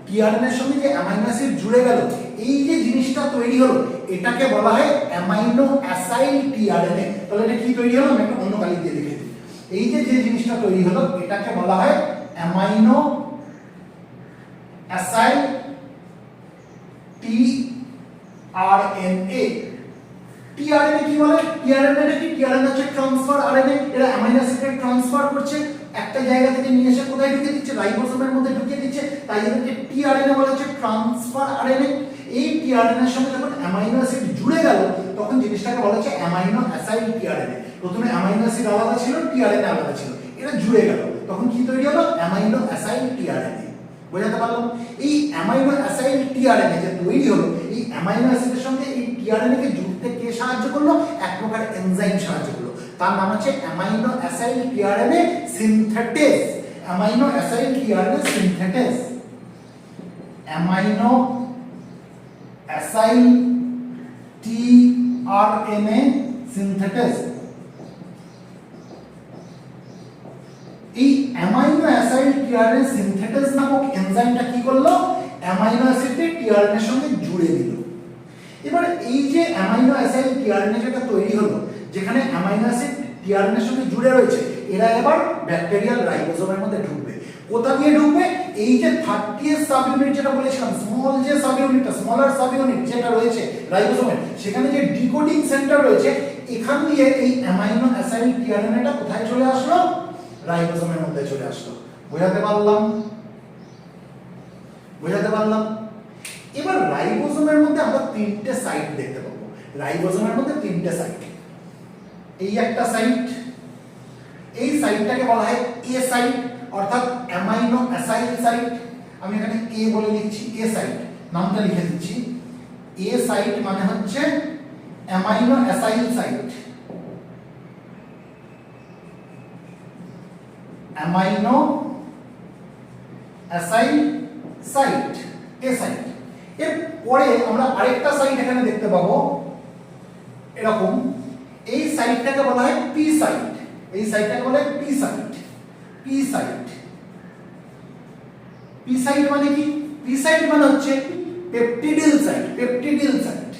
টিআরএনএ এর সঙ্গে যে অ্যামাইনো অ্যাসিড জুড়ে গেল, এই যে জিনিসটা তৈরি হলো, এটাকে বলা হয় অ্যামাইনো অ্যাসাইল টিআরএনএ। তাহলে এটা কি তৈরি হলো? আমি একটা অন্য কালি দিয়ে লিখে দিই। এই যে জিনিসটা তৈরি হলো, এটাকে বলা হয় অ্যামাইনো অ্যাসাইল টিআরএনএ। টিআরএনএ কি বলে? টিআরএনএ কি? টিআরএনএ হচ্ছে ট্রান্সফার আরএনএ। এরা অ্যামাইনো অ্যাসিডকে ট্রান্সফার করছে, একটা জায়গা থেকে নিয়ে এসে কোথায় ঢুকিয়ে দিচ্ছে? রাইবোসোমের মধ্যে ঢুকিয়ে দিচ্ছে। তাই এদেরকে টিআরএনএ বলা হচ্ছে ট্রান্সফার আরএনএ। এই টিআরএনএ এর সঙ্গে যখন অ্যামাইনো অ্যাসিড জুড়ে গেল, তখন জিনিসটাকে বলা হচ্ছে অ্যামাইনো অ্যাসাইল টিআরএনএ। প্রথমে অ্যামাইনো অ্যাসিড আলাদা ছিল, টিআরএনএ আলাদা ছিল, এটা জুড়ে গেল, তখন কি তৈরি হলো? Amino acyl tRNA. বোঝাতে পারলাম? এই অ্যামাইনো অ্যাসাইল টিআরএনএ যে তৈরি হলো, এই অ্যামাইনো অ্যাসিডের সঙ্গে এই টিআরএনএ কে জুড়তে কে সাহায্য করলো? এক প্রকার এনজাইম সাহায্য করলো। তার নাম হচ্ছে amino acyl tRNA synthetase. Amino acyl tRNA synthetase. Amino acyl tRNA synthetase. এই অ্যামাইনো অ্যাসাইল টিআরএনএ সিনথেটেজ নামক এনজাইমটা কি করলো? অ্যামাইনো অ্যাসিডকে টিআরএনএ এর সঙ্গে জুড়ে দিল। এবার এই যে অ্যামাইনো অ্যাসাইল টিআরএনএ যেটা তৈরি হলো, যেখানে অ্যামাইনো অ্যাসিড টিআরএনএ এর সঙ্গে জুড়ে রয়েছে, এরা এবার ব্যাকটেরিয়াল রাইবোসোমের মধ্যে ঢুকবে। কোথা দিয়ে ঢুকবে? এই যে 30th সাবইউনিট যেটা বলেছিলাম, স্মল যে সাবইউনিটটা, স্মলার সাবইউনিট যেটা রয়েছে রাইবোসোমের, সেখানে যে ডিকোডিং সেন্টার রয়েছে, এখান দিয়ে এই অ্যামাইনো অ্যাসাইল টিআরএনএটা কোথায় চলে আসলো? রাইবোসোমের মধ্যে চলে আসলো। বোঝাতে পারলাম? বোঝাতে পারলাম? এবার রাইবোসোমের মধ্যে আমরা তিনটে সাইট দেখতে পাবো। রাইবোসোমের মধ্যে তিনটে সাইট। এই একটা সাইট, এই সাইটটাকে বলা হয় এ সাইট, অর্থাৎ অ্যামাইনো অ্যাসাইল সাইট। আমি এখানে এ বলে লিখছি, এ সাইট নামটা লিখে দিচ্ছি। এ সাইট মানে হচ্ছে aminoacyl site. Aminoacyl site, A site. এর পরে আমরা আরেকটা সাইট এখানে দেখতে পাবো এরকম। এই সাইটটাকে বলা হয় পি সাইট। এই সাইটটাকে বলা হয় P site. P site. P site মানে কি? পি সাইট মানে হচ্ছে পেপটিডিল সাইট। Peptidyl site.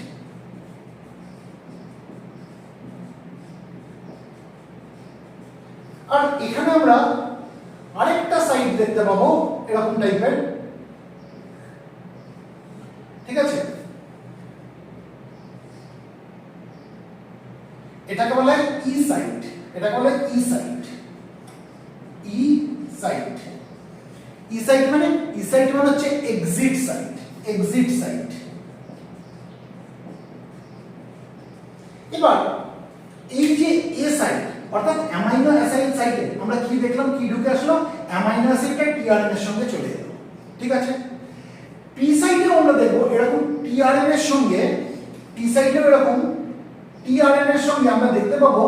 আর এখানে আমরা আরেকটা সাইট দেখতে পাবো এরকম টাইপের, ঠিক আছে? এটাকে বলা হয় ই সাইট। এটাকে বলা হয় ই সাইট। ই সাইট। ই সাইট মানে? ই সাইট মানে হচ্ছে এক্সিট সাইট। Exit site. এবার এই যে এ সাইট অর্থাৎ অ্যামাইনো অ্যাসাইল সাইটে আমরা কি দেখলাম? কি ঢুকে আসলো? অ্যামাইনো অ্যাসিডটা টিআরএনএ এর সঙ্গে চলে এলো, ঠিক আছে? পি সাইটে আমরা দেখবো এরকম টিআরএনএ এর সঙ্গে, টি সাইটেও এরকম টিআরএনএ এর সঙ্গে আমরা দেখতে পাবো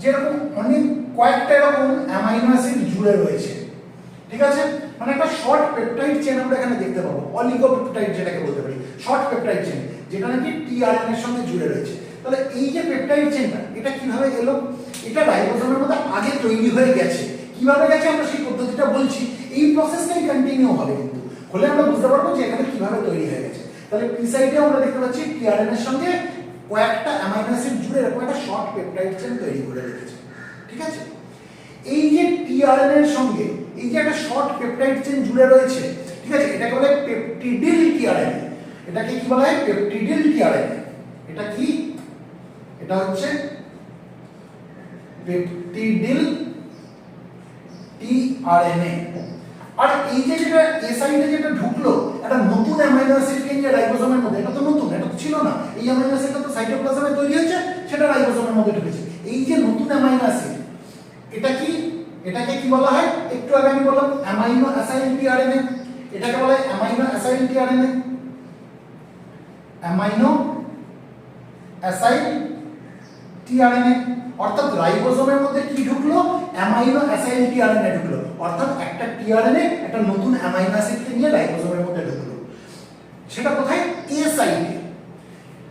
যে এরকম অনেক কয়েকটা এরকম অ্যামাইনো অ্যাসিড জুড়ে রয়েছে, ঠিক আছে? মানে একটা শর্ট পেপটাইড চেন আমরা এখানে দেখতে পাবো, অলিগোপেপটাইড যেটাকে বলতে পারি, শর্ট পেপটাইড চেন, যেটা নাকি টিআরএনএ এর সঙ্গে জুড়ে রয়েছে। তাহলে এই যে পেপটাইড চেনটা, এটা কিভাবে এলো? এটা রাইবোসোমের মধ্যে আগে তৈরি হয়ে গেছে। কিভাবে গেছে আমরা সেই পদ্ধতিটা বলছি, এই প্রসেসটাই কন্টিনিউ হবে, কিন্তু হলে আমরা বুঝতে পারবো যে এখানে কিভাবে তৈরি হয়ে গেছে। তাহলে পি সাইডে আমরা দেখতে পাচ্ছি টিআরএনএ এর সঙ্গে কয়েকটা অ্যামাইনো অ্যাসিড জুড়ে এরকম একটা শর্ট পেপটাইড চেন তৈরি করে রেখেছে, ঠিক আছে? এই যে টিআরএনএ এর সঙ্গে এই যে একটা শর্ট পেপটাইড চেন জুড়ে রয়েছে, ঠিক আছে, এটাকে বলে পেপটিডিল টিআরএনএ। এটাকে কি বলা হয়? Peptidyl tRNA. এটা কি? এটা হচ্ছে পেপটিডিল টিআরএনএ। আর এই যে যেটা এ সাইডে যেটা ঢুকলো, একটা নতুন অ্যামাইনো অ্যামাইনো অ্যাসিডকে নিয়ে রাইবোজোমের মধ্যে, এটা তো নতুন, এটা তো ছিল না, এই অ্যামাইনো অ্যাসিডটা তো সাইটোপ্লাজমে তৈরি হয়েছে, সেটা রাইবোজোমের মধ্যে ঢুকেছে। এই যে নতুন অ্যামাইনো অ্যাসিড, এটা কি, এটাকে কি বলা হয়? একটু আগে আমি বললাম অ্যামাইনো অ্যাসাইল টিআরএনএ, এটাকে বলা হয় amino acyl tRNA, amino acyl tRNA. অর্থাৎ রাইবোজোমের মধ্যে কি ঢুকলো? অ্যামাইনো অ্যাসাইল টিআরএনএ ঢুকলো। অর্থাৎ একটা টিআরএনএ একটা নতুন অ্যামাইনো অ্যাসিডকে নিয়ে রাইবোজোমের মধ্যে ঢুকলো। সেটা কোথায়? এ সাইটে।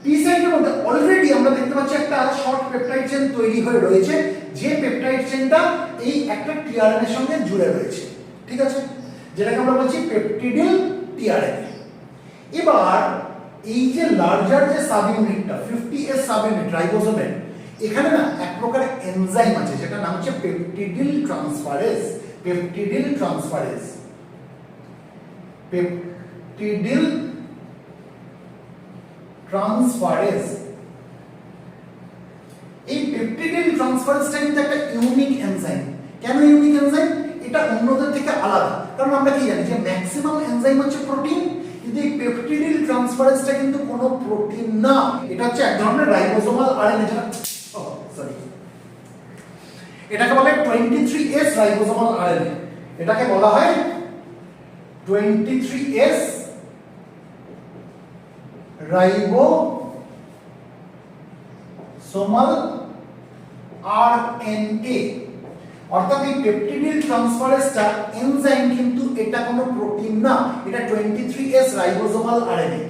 পি সাইটের মধ্যে অলরেডি আমরা দেখতে পাচ্ছি একটা শর্ট পেপটাইড চেন তৈরি হয়ে রয়েছে, যে পেপটাইড চেনটা এই একটা টিআরএনএ এর সঙ্গে জুড়ে রয়েছে, ঠিক আছে, যেটাকে আমরা বলছি পেপটিডিল টিআরএনএ। এবার এই যে লার্জার যে সাব ইউনিটটা 50S সাব ইউনিট রাইবোজোমের, এখানে না এক প্রকার এনজাইম আছে যেটা নাম হচ্ছে peptidyl transferase. Peptidyl transferase, peptidyl transferase. এই পেপটিডিল ট্রান্সফারেজটা কিন্তু একটা ইউনিক এনজাইম। কেন ইউনিক এনজাইম? এটা অন্যদের থেকে আলাদা, কারণ আমরা কি জানি যে ম্যাক্সিমাম এনজাইম হচ্ছে প্রোটিন, কিন্তু এই পেপটিডিল ট্রান্সফারেজটা কিন্তু কোনো প্রোটিন না, এটা হচ্ছে এক ধরনের রাইবোজোমাল আরএনএ, যেটা এটাকে বলে 23S রাইবোজোমাল আরএনএ। এটাকে বলা হয় 23S রাইবোসোমাল আরএনএ। অর্থাৎ এই পেপটিডিল ট্রান্সফারেজটা এনজাইম, কিন্তু এটা কোনো প্রোটিন না, এটা 23S রাইবোসোমাল আরএনএ।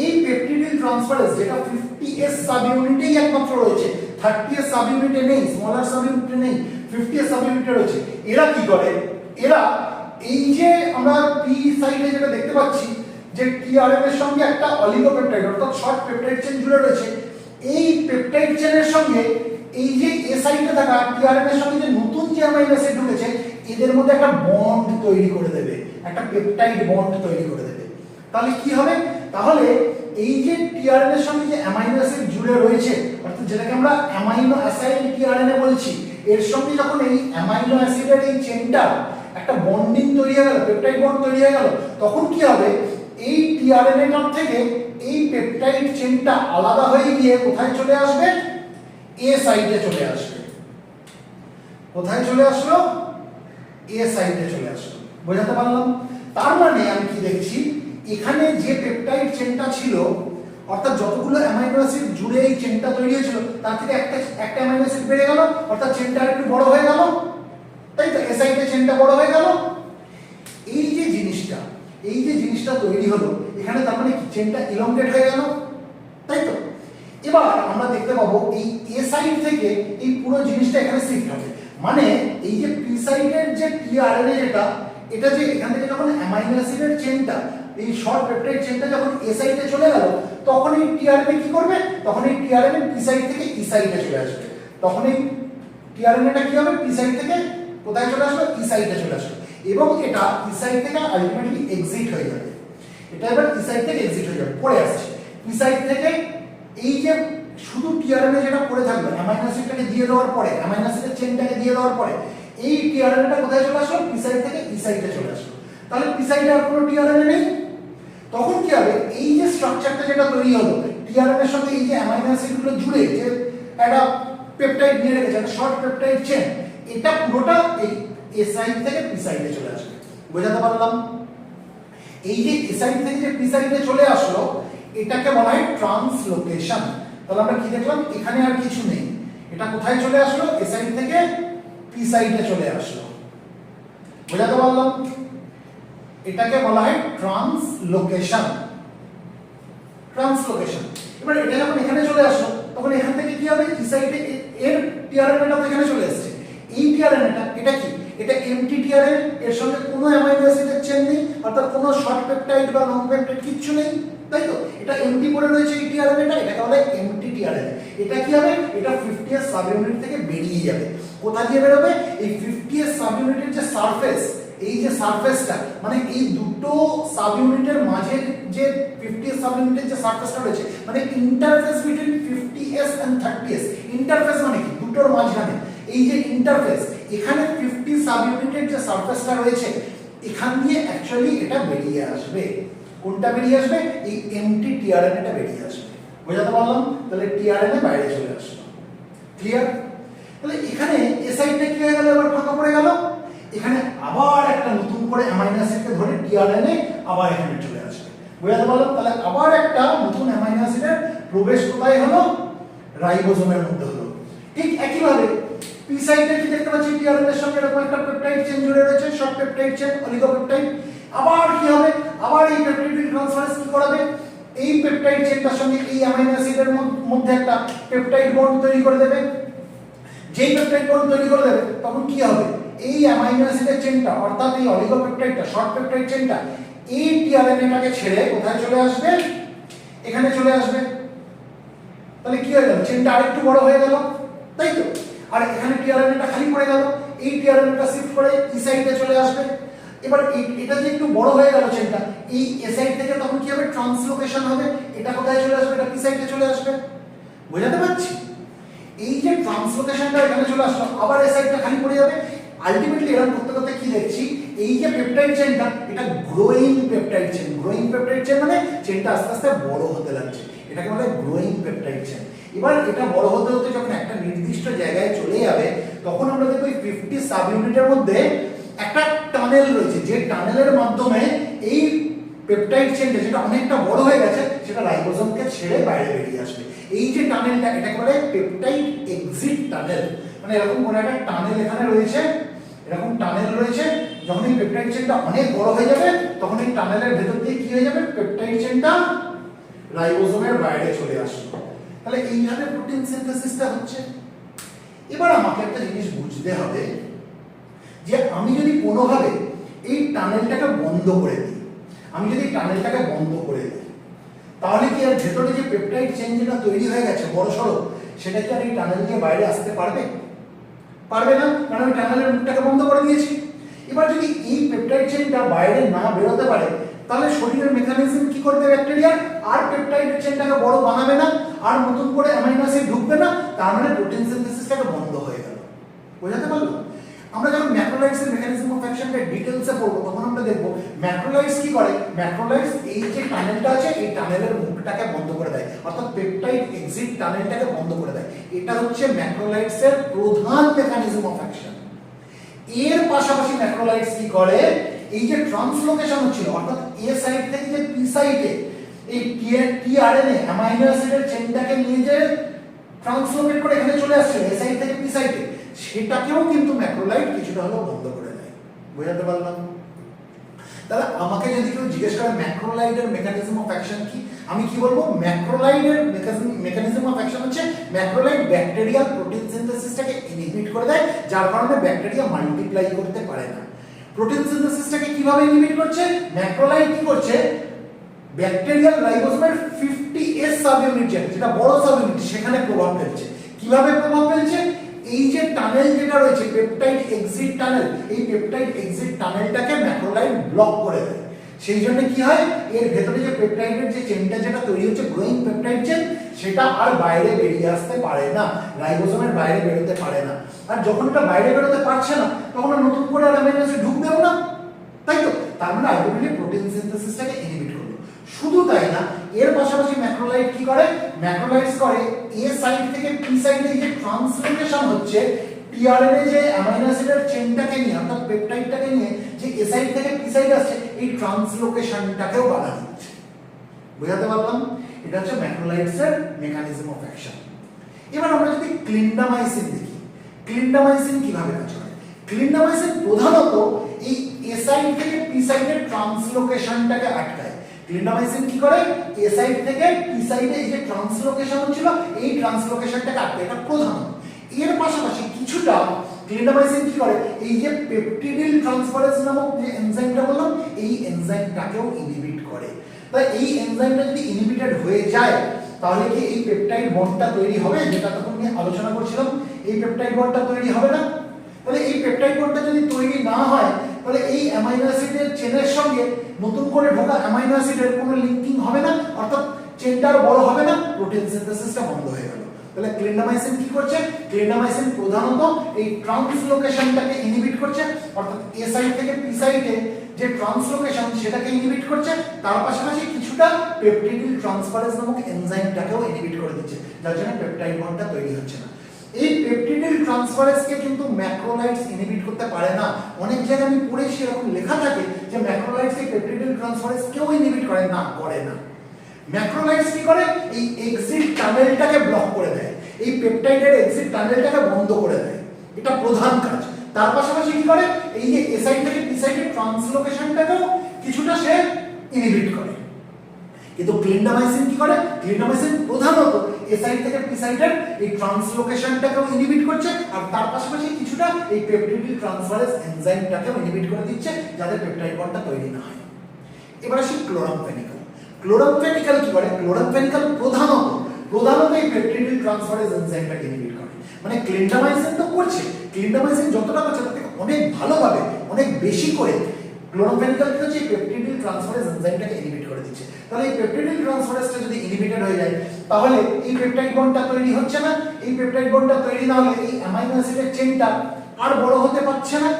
এই পেপটিডিল ট্রান্সফারেজ যেটা 50S সাব ইউনিটেই একমাত্র রয়েছে, 30S সাব ইউনিটে নেই, স্মলার সাব ইউনিটে নেই, 50S সাব ইউনিটে রয়েছে। এরা কি করে? এরা এই যে আমরা পি সাইডে যেটা দেখতে পাচ্ছি যে টিআরএনএ এর সঙ্গে একটা অলিগোপেপটাইড অর্থাৎ শর্ট পেপটাইড চেন জুড়ে রয়েছে, এই পেপটাইড চেনের সঙ্গে এই যে এ সাইডে থাকা টিআরএনএ এর সঙ্গে যে নতুন যে অ্যামাইনো অ্যাসিড ঢুকেছে, এদের মধ্যে একটা বন্ড তৈরি করে দেবে, একটা পেপটাইড বন্ড তৈরি করে দেবে। তাহলে কি হবে? তাহলে এই যে টিআরএনএ এর সঙ্গে যে অ্যামাইনো অ্যাসিড জুড়ে রয়েছে, অর্থাৎ যেটাকে আমরা অ্যামাইনো অ্যাসাইল টিআরএনএ বলছি, এর সঙ্গে যখন এই অ্যামাইনো অ্যাসিডের এই চেনটা একটা বন্ডিং তৈরি হয়ে গেল, পেপটাইড বন্ড তৈরি হয়ে গেল, তখন কি হবে? এই টিআরএনএটার থেকে এই পেপটাইড চেনটা আলাদা হয়ে গিয়ে কোথায় চলে আসবে? এ সাইডে চলে আসবে। কোথায় চলে আসলো? এ সাইডে চলে আসলো। বোঝাতে পারলাম? তার মানে আমি কি দেখছি, এখানে যে পেপটাইড চেনটা ছিল, অর্থাৎ যতগুলো অ্যামাইনো অ্যাসিড জুড়ে এই চেনটা তৈরি হয়েছিল, তার থেকে একটা অ্যামাইনো অ্যাসিড বেড়ে গেল, অর্থাৎ চেনটা একটু বড় হয়ে গেল, তাই তো? এ সাইডে চেনটা বড় হয়ে গেল। এই যে জিনিসটা তৈরি হলো, এখানে তার মানে কি চেনটা ইলংগেট হয়ে গেল, তাই তো? এবার আমরা দেখতে পাবো এই এ সাইড থেকে এই পুরো জিনিসটা এখানে শিফট হবে, মানে এই যে পি সাইডের যে টিআরএনএ যেটা, এটা যে এখান থেকে যখন অ্যামাইনো অ্যাসিডের চেনটা, এই শর্ট পেপটাইড চেনটা যখন এ সাইডে চলে গেল, তখন এই টিআরএনএ কি করবে? তখন এই টিআরএনএ পি সাইড থেকে ই সাইডে চলে আসবে। তখন এই টিআরএনএটা কি হবে? পি সাইড থেকে কোথায় চলে আসবে? ই সাইডে চলে আসবে, এবং এটা ই সাইড থেকে আলটিমেটলি এক্সিট হয়ে যাবে। এটা এবার ই সাইড থেকে এক্সিট হয়ে যাবে, পড়ে আসছে ই সাইড থেকে। এই যে শুধু টিআরএনএ যেটা পড়ে থাকবে, অ্যামাইনো অ্যাসিডটাকে দিয়ে দেওয়ার পরে, অ্যামাইনো অ্যাসিডের চেনটাকে দিয়ে দেওয়ার পরে, এই টিআরএনএটা কোথায় চলে আসলো? পি সাইড থেকে ই সাইডে চলে আসলো। তাহলে পি সাইডে আর কোনো টিআরএনএ নেই। তখন কি হবে? এই যে স্ট্রাকচারটা যেটা তৈরি হলো টিআরএনএ এর সঙ্গে এই যে অ্যামাইনো অ্যাসিডগুলো জুড়ে যে একটা পেপটাইড নিয়ে রেখেছে, একটা শর্ট পেপটাইড চেন, এটা পুরোটা এই এ সাইড থেকে পি সাইডে চলে আসবে। বোঝাতে পারলাম? এই যে এ সাইড থেকে যে পি সাইডে চলে আসলো, এটাকে বলা হয় ট্রান্সলোকেশন। তাহলে আমরা কি দেখলাম? এখানে আর কিছু নেই, এটা কোথায় চলে আসলো? এ সাইড থেকে পি সাইডে চলে আসলো। বোঝাতে পারলাম? এটাকে বলা হয় ট্রান্সলোকেশন। ট্রান্সলোকেশন। এবার এটা যখন এখানে চলে আসলো, তখন এখান থেকে কি হবে? ই সাইডে এর টিআরএনএটা এখানে চলে আসছে। এই টিআরএনএটা এটা কি? এটা এমটি টিআরএনএ, এর সঙ্গে কোনো অ্যামাইনো অ্যাসিডের চেন নেই, অর্থাৎ কোনো শর্ট পেপটাইড বা লং পেপটাইড কিচ্ছু নেই, তাই তো? এটা এমটি পড়ে রয়েছে এই টিআরএনএটা, এটাকে বলা হয় এমটি টিআরএনএ। এটা কি হবে? এটা 50S সাব ইউনিট থেকে বেরিয়ে যাবে। কোথা দিয়ে বেরোবে? এই 50S সাব ইউনিটের যে সারফেস, এই যে সারফেসটা, মানে এই দুটো সাব ইউনিটের মাঝে যে 50S সাব ইউনিটের যে সারফেসটা রয়েছে, মানে interface between 50S and 30S। Interface মানে কি? দুটোর মাঝখানে এই যে ইন্টারফেস, এখানে 50 সাব ইউনিটের যে সারফেসটা রয়েছে, এখান দিয়ে অ্যাকচুয়ালি এটা বেরিয়ে আসবে। কোনটা বেরিয়ে আসবে? এই এমটি টিআরএনএটা বেরিয়ে আসবে। বোঝাতে পারলাম? তাহলে টিআরএনএ বাইরে চলে আসলো। ক্লিয়ার? তাহলে এখানে এ সাইডটা কি হয়ে গেল? এবার ফাঁকা পড়ে গেল। এখানে আবার একটা নতুন করে অ্যামাইনো অ্যাসিডকে ধরে টিআরএনএ আবার এখানে চলে আসবে। বোঝাতে পারলাম? তাহলে আবার একটা নতুন অ্যামাইনো অ্যাসিডের প্রবেশ কোথায় হলো? রাইবোজোমের মধ্যে হলো। ঠিক একইভাবে পি সাইডে কি দেখতে পাচ্ছি? টিআরএনএ এর সঙ্গে এরকম একটা পেপটাইড চেন জুড়ে রয়েছে, শর্ট পেপটাইড চেন, অলিগোপেপটাইড। আবার কি হবে? আবার এই পেপটাইড ট্রান্সফারেন্স কি করাবে? এই পেপটাইড চেনটার সঙ্গে এই অ্যামাইনো অ্যাসিডের মধ্যে একটা পেপটাইড বন্ড তৈরি করে দেবে। যেই পেপটাইড বন্ড তৈরি করে দেবে তখন কি হবে? এই অ্যামাইনো অ্যাসিডের চেনটা অর্থাৎ এই অলিগোপেপটাইডটা, শর্ট পেপটাইড চেনটা এই টিআরএনএটাকে ছেড়ে কোথায় চলে আসবে? এখানে চলে আসবে। তাহলে কি হয়ে গেল? চেনটা আরেকটু বড় হয়ে গেল, তাই তো? আর এখানে টিআরএনএটা খালি পড়ে গেল। এই টিআরএনএটা শিফট করে ই সাইডে চলে আসবে। এবার এটা যে একটু বড় হয়ে গেল চেনটা, এই এ সাইড থেকে তখন কি হবে? ট্রান্সলোকেশন হবে। এটা কোথায় চলে আসবে? এটা পি সাইডে চলে আসবে। বোঝাতে পারছি? এই যে ট্রান্সলোকেশনটা এখানে চলে আসলো, আবার এ সাইডটা খালি পড়ে যাবে। আলটিমেটলি এরকম করতে করতে কি দেখছি? এই যে পেপটাইড চেনটা, এটা growing peptide chain. Growing peptide chain মানে চেনটা আস্তে আস্তে বড় হতে লাগছে, এটাকে বলে গ্রোয়িং পেপটাইড চেন। এবার এটা বড় হতে হতে যখন একটা নির্দিষ্ট জায়গায় চলে যাবে তখন আমরা দেখব এই 50 সাব ইউনিটের মধ্যে একটা টানেল রয়েছে, যে টানেলের মাধ্যমে এই পেপটাইড চেনটা যেটা অনেকটা বড় হয়ে গেছে সেটা রাইবোজোমকে ছেড়ে বাইরে বেরিয়ে আসবে। এই যে টানেলটা, এটাকে বলে পেপটাইড এক্সিট টানেল। মানে এরকম কোন একটা টানেল এখানে রয়েছে, এরকম টানেল রয়েছে। যখন এই পেপটাইড চেনটা অনেক বড় হয়ে যাবে তখন এই টানেলের ভেতর দিয়ে কি হয়ে যাবে? পেপটাইড চেনটা রাইবোজোমের বাইরে চলে আসবে। তাহলে এইভাবে প্রোটিন সিনথেসিসটা হচ্ছে। এবার আমাকে একটা জিনিস বুঝতে হবে যে আমি যদি কোনোভাবে এই টানেলটাকে বন্ধ করে দিই, তাহলে কি আর ভেতরে যে পেপটাইড চেন যেটা তৈরি হয়ে গেছে বড় সড়ো, সেটা কি আর এই টানেল দিয়ে বাইরে আসতে পারবে? পারবে না, কারণ আমি টানেলের মুখটাকে বন্ধ করে দিয়েছি। এবার যদি এই পেপটাইড চেনটা বাইরে না বেরোতে পারে তাহলে শরীরের মেকানিজম কি করবে? ব্যাকটেরিয়া আর পেপটাইড চেনটাকে বড় বানাবে না, আর নতুন করে অ্যামাইনো অ্যাসিড ঢুকবে না, তার মানে প্রোটিন সিনথেসিসটাকে বন্ধ হয়ে গেল। বোঝাতে পারলো? আমরা যখন ম্যাক্রোলাইটসের মেকানিজম অফ অ্যাকশনটা ডিটেইলসে পড়ব তখন আমরা দেখব ম্যাক্রোলাইটস কি করে। ম্যাক্রোলাইটস এই যে টানেলটা আছে এই টানেলের মুখটাকে বন্ধ করে দেয়, অর্থাৎ পেপটাইড এক্সিট টানেলটাকে বন্ধ করে দেয়। এটা হচ্ছে ম্যাক্রোলাইটসের প্রধান মেকানিজম অফ অ্যাকশন। এর পাশাপাশি ম্যাক্রোলাইটস কি করে? এই যে ট্রান্সলোকেশন হচ্ছিল, অর্থাৎ এ সাইড থেকে যে পি সাইডে এই টিআরএনএ অ্যামাইনো অ্যাসিডের চেনটাকে নিয়ে যে ট্রান্সলোকেট করে এখানে চলে আসছে এ সাইড থেকে পি সাইডে, সেটাকেও কিন্তু ম্যাক্রোলাইট কিছুটা হলেও বন্ধ করে দেয়। বোঝাতে পারলাম? তাহলে আমাকে যদি কেউ জিজ্ঞেস করে ম্যাক্রোলাইটের মেকানিজম অফ অ্যাকশন কি, আমি কি বলবো? ম্যাক্রোলাইটের মেকানিজম অফ অ্যাকশন হচ্ছে ব্যাকটেরিয়াল প্রোটিন সিনথেসিসটাকে ইনহিবিট করে দেয়, যার কারণে ব্যাকটেরিয়া মাল্টিপ্লাই করতে পারে না। প্রোটিন সিনথেসিসটাকে কিভাবে ইনহিবিট করছে? ম্যাক্রোলাইট কি করছে? ব্যাকটেরিয়াল রাইবোজোমের 50S সাব ইউনিট যেটা বড় সাব ইউনিট সেখানে প্রভাব ফেলছে। কিভাবে প্রভাব ফেলছে? এই যে টানেল যেটা রয়েছে পেপটাইড এক্সিট টানেল, এই পেপটাইড এক্সিট টানেলটাকে ম্যাক্রোলাইট ব্লক করে দেয়। সেই জন্য কি হয়? এর ভেতরে যে পেপটাইডের যে চেনটা যেটা তৈরি হচ্ছে গ্রোয়িং পেপটাইড চেন, সেটা আর বাইরে বেরিয়ে আসতে পারে না, রাইবোজোমের বাইরে বেরোতে পারে না। আর যখন এটা বাইরে বেরোতে পারছে না তখন আর নতুন করে আর অ্যামাইনো অ্যাসিড ঢুকবেও না, তাই তো? তার মানে আলটিমেটলি প্রোটিন সিনথেসিসটাকে ইনহিবিট করলো। শুধু তাই না, এর পাশাপাশি ম্যাক্রোলাইট কি করে? ম্যাক্রোলাইটস করে এ সাইড থেকে পি সাইডে যে ট্রান্সলোকেশন হচ্ছে, টিআরএনএ যে অ্যামাইনো অ্যাসিডের চেনটাকে নিয়ে অর্থাৎ পেপটাইডটাকে নিয়ে যে এ সাইড থেকে পি সাইডে আসছে, এই ট্রান্সলোকেশনটাকেও বাধা দিচ্ছে। বোঝাতে পারলাম? এটা হচ্ছে ম্যাক্রোলাইটসের মেকানিজম অফ অ্যাকশন। এবার আমরা যদি ক্লিন্ডামাইসিন দেখি, ক্লিন্ডামাইসিন কিভাবে কাজ করে? ক্লিন্ডামাইসিন প্রধানত এই এ সাইড থেকে পি সাইডের ট্রান্সলোকেশনটাকে আটকায়। ক্লিন্ডামাইসিন কি করে? এ সাইড থেকে পি সাইডে এই যে ট্রান্সলোকেশন হচ্ছিল এই ট্রান্সলোকেশনটাকে আটকায়, এটা প্রধান। এর পাশাপাশি কিছুটা ক্লিন্ডামাইসিন কি করে? এই যে পেপটিডিল ট্রান্সফারেন্স নামক যে এনজাইমটা বললাম, এই এনজাইমটাকেও ইনহিবিট করে। তাই এই এনজাইমটা যদি ইনহিবিটেড হয়ে যায় তাহলে কি এই পেপটাইড বন্ডটা তৈরি হবে, যেটা তখন নিয়ে আলোচনা করছিলাম? এই পেপটাইড বন্ডটা তৈরি হবে না। তাহলে এই পেপটাইড বন্ডটা যদি তৈরি না হয় তাহলে এই অ্যামাইনো অ্যাসিডের চেনের সঙ্গে নতুন করে ঢোকা অ্যামাইনো অ্যাসিডের কোনো লিংকিং হবে না, অর্থাৎ চেনটা বড় হবে না, প্রোটিন সিনথেসিসটা বন্ধ হয়ে গেল। তাহলে ক্লিন্ডামাইসিন কি করছে? ক্লিন্ডামাইসিন প্রধানত এই ট্রান্সলোকেশনটাকে ইনহিবিট করছে, অর্থাৎ এ সাইড থেকে পি সাইডে যে ট্রান্সলোকেশন সেটাকে ইনহিবিট করছে, তার পাশাপাশি কিছুটা পেপটিডিল ট্রান্সফারেজ নামক এনজাইমটাকেও ইনহিবিট করে দিচ্ছে, যার জন্য পেপটাইড বন্ডটা তৈরি হচ্ছে না। এই পেপটিডিল ট্রান্সফারেজকে কিন্তু ম্যাক্রোলাইডস ইনহিবিট করতে পারে না। অনেক জায়গায় আমি পড়েছি এরকম লেখা থাকে যে ম্যাক্রোলাইডস এই পেপটিডিল ট্রান্সফারেজ কেউ ইনহিবিট করে না, করে না। ম্যাক্রোলাইডস কি করে, এই এক্সিট টানেলটাকে ব্লক করে দেয়, এই পেপটাইডের এক্সিট টানেলটাকে বন্ধ করে দেয়, এটা প্রধান কাজ। তার পাশাপাশি কি করে, এই যে এ সাইড থেকে পি সাইডের ট্রান্সলোকেশনটাকেও কিছুটা সে ইনহিবিট করে। কিন্তু ক্লিন্ডামাইসিন কি করে, ক্লিন্ডামাইসিন প্রধানত এ সাইড থেকে পি সাইডের এই ট্রান্সলোকেশনটাকেও ইনহিবিট করছে, আর তার পাশাপাশি কিছুটা এই পেপটিডিল ট্রান্সফারেজ এনজাইমটাকেও ইনহিবিট করে দিচ্ছে, যাতে পেপটাইড বন্ডটা তৈরি না হয়। এবার আসি ক্লোরামফেনিক্যাল। ক্লোরামফেনিক্যাল কি করে, ক্লোরামফেনিক্যাল প্রধানত এই পেপটিডিল ট্রান্সফারেজ এনজাইমটাকে ইনহিবিট করে। মানে ক্লিন্ডামাইসিন তো করছে, ক্লিন্ডামাইসিন যতটা করছে তার থেকে অনেক ভালোভাবে, অনেক বেশি করে ক্লোরামফেনিক্যাল কি হচ্ছে, এই পেপটিডিল ট্রান্সফারেজ এনজাইমটাকে ইনহিবিট করে দিচ্ছে। তাহলে এই পেপটিডিল ট্রান্সফারেজটা যদি ইনহিবিটেড হয়ে যায়, তাহলে এই পেপটাইড বন্ডটা তৈরি হচ্ছে না। এই পেপটাইড বন্ডটা তৈরি না হলে এই অ্যামাইনো অ্যাসিডের চেইনটা আর বড় হতে পারছে না,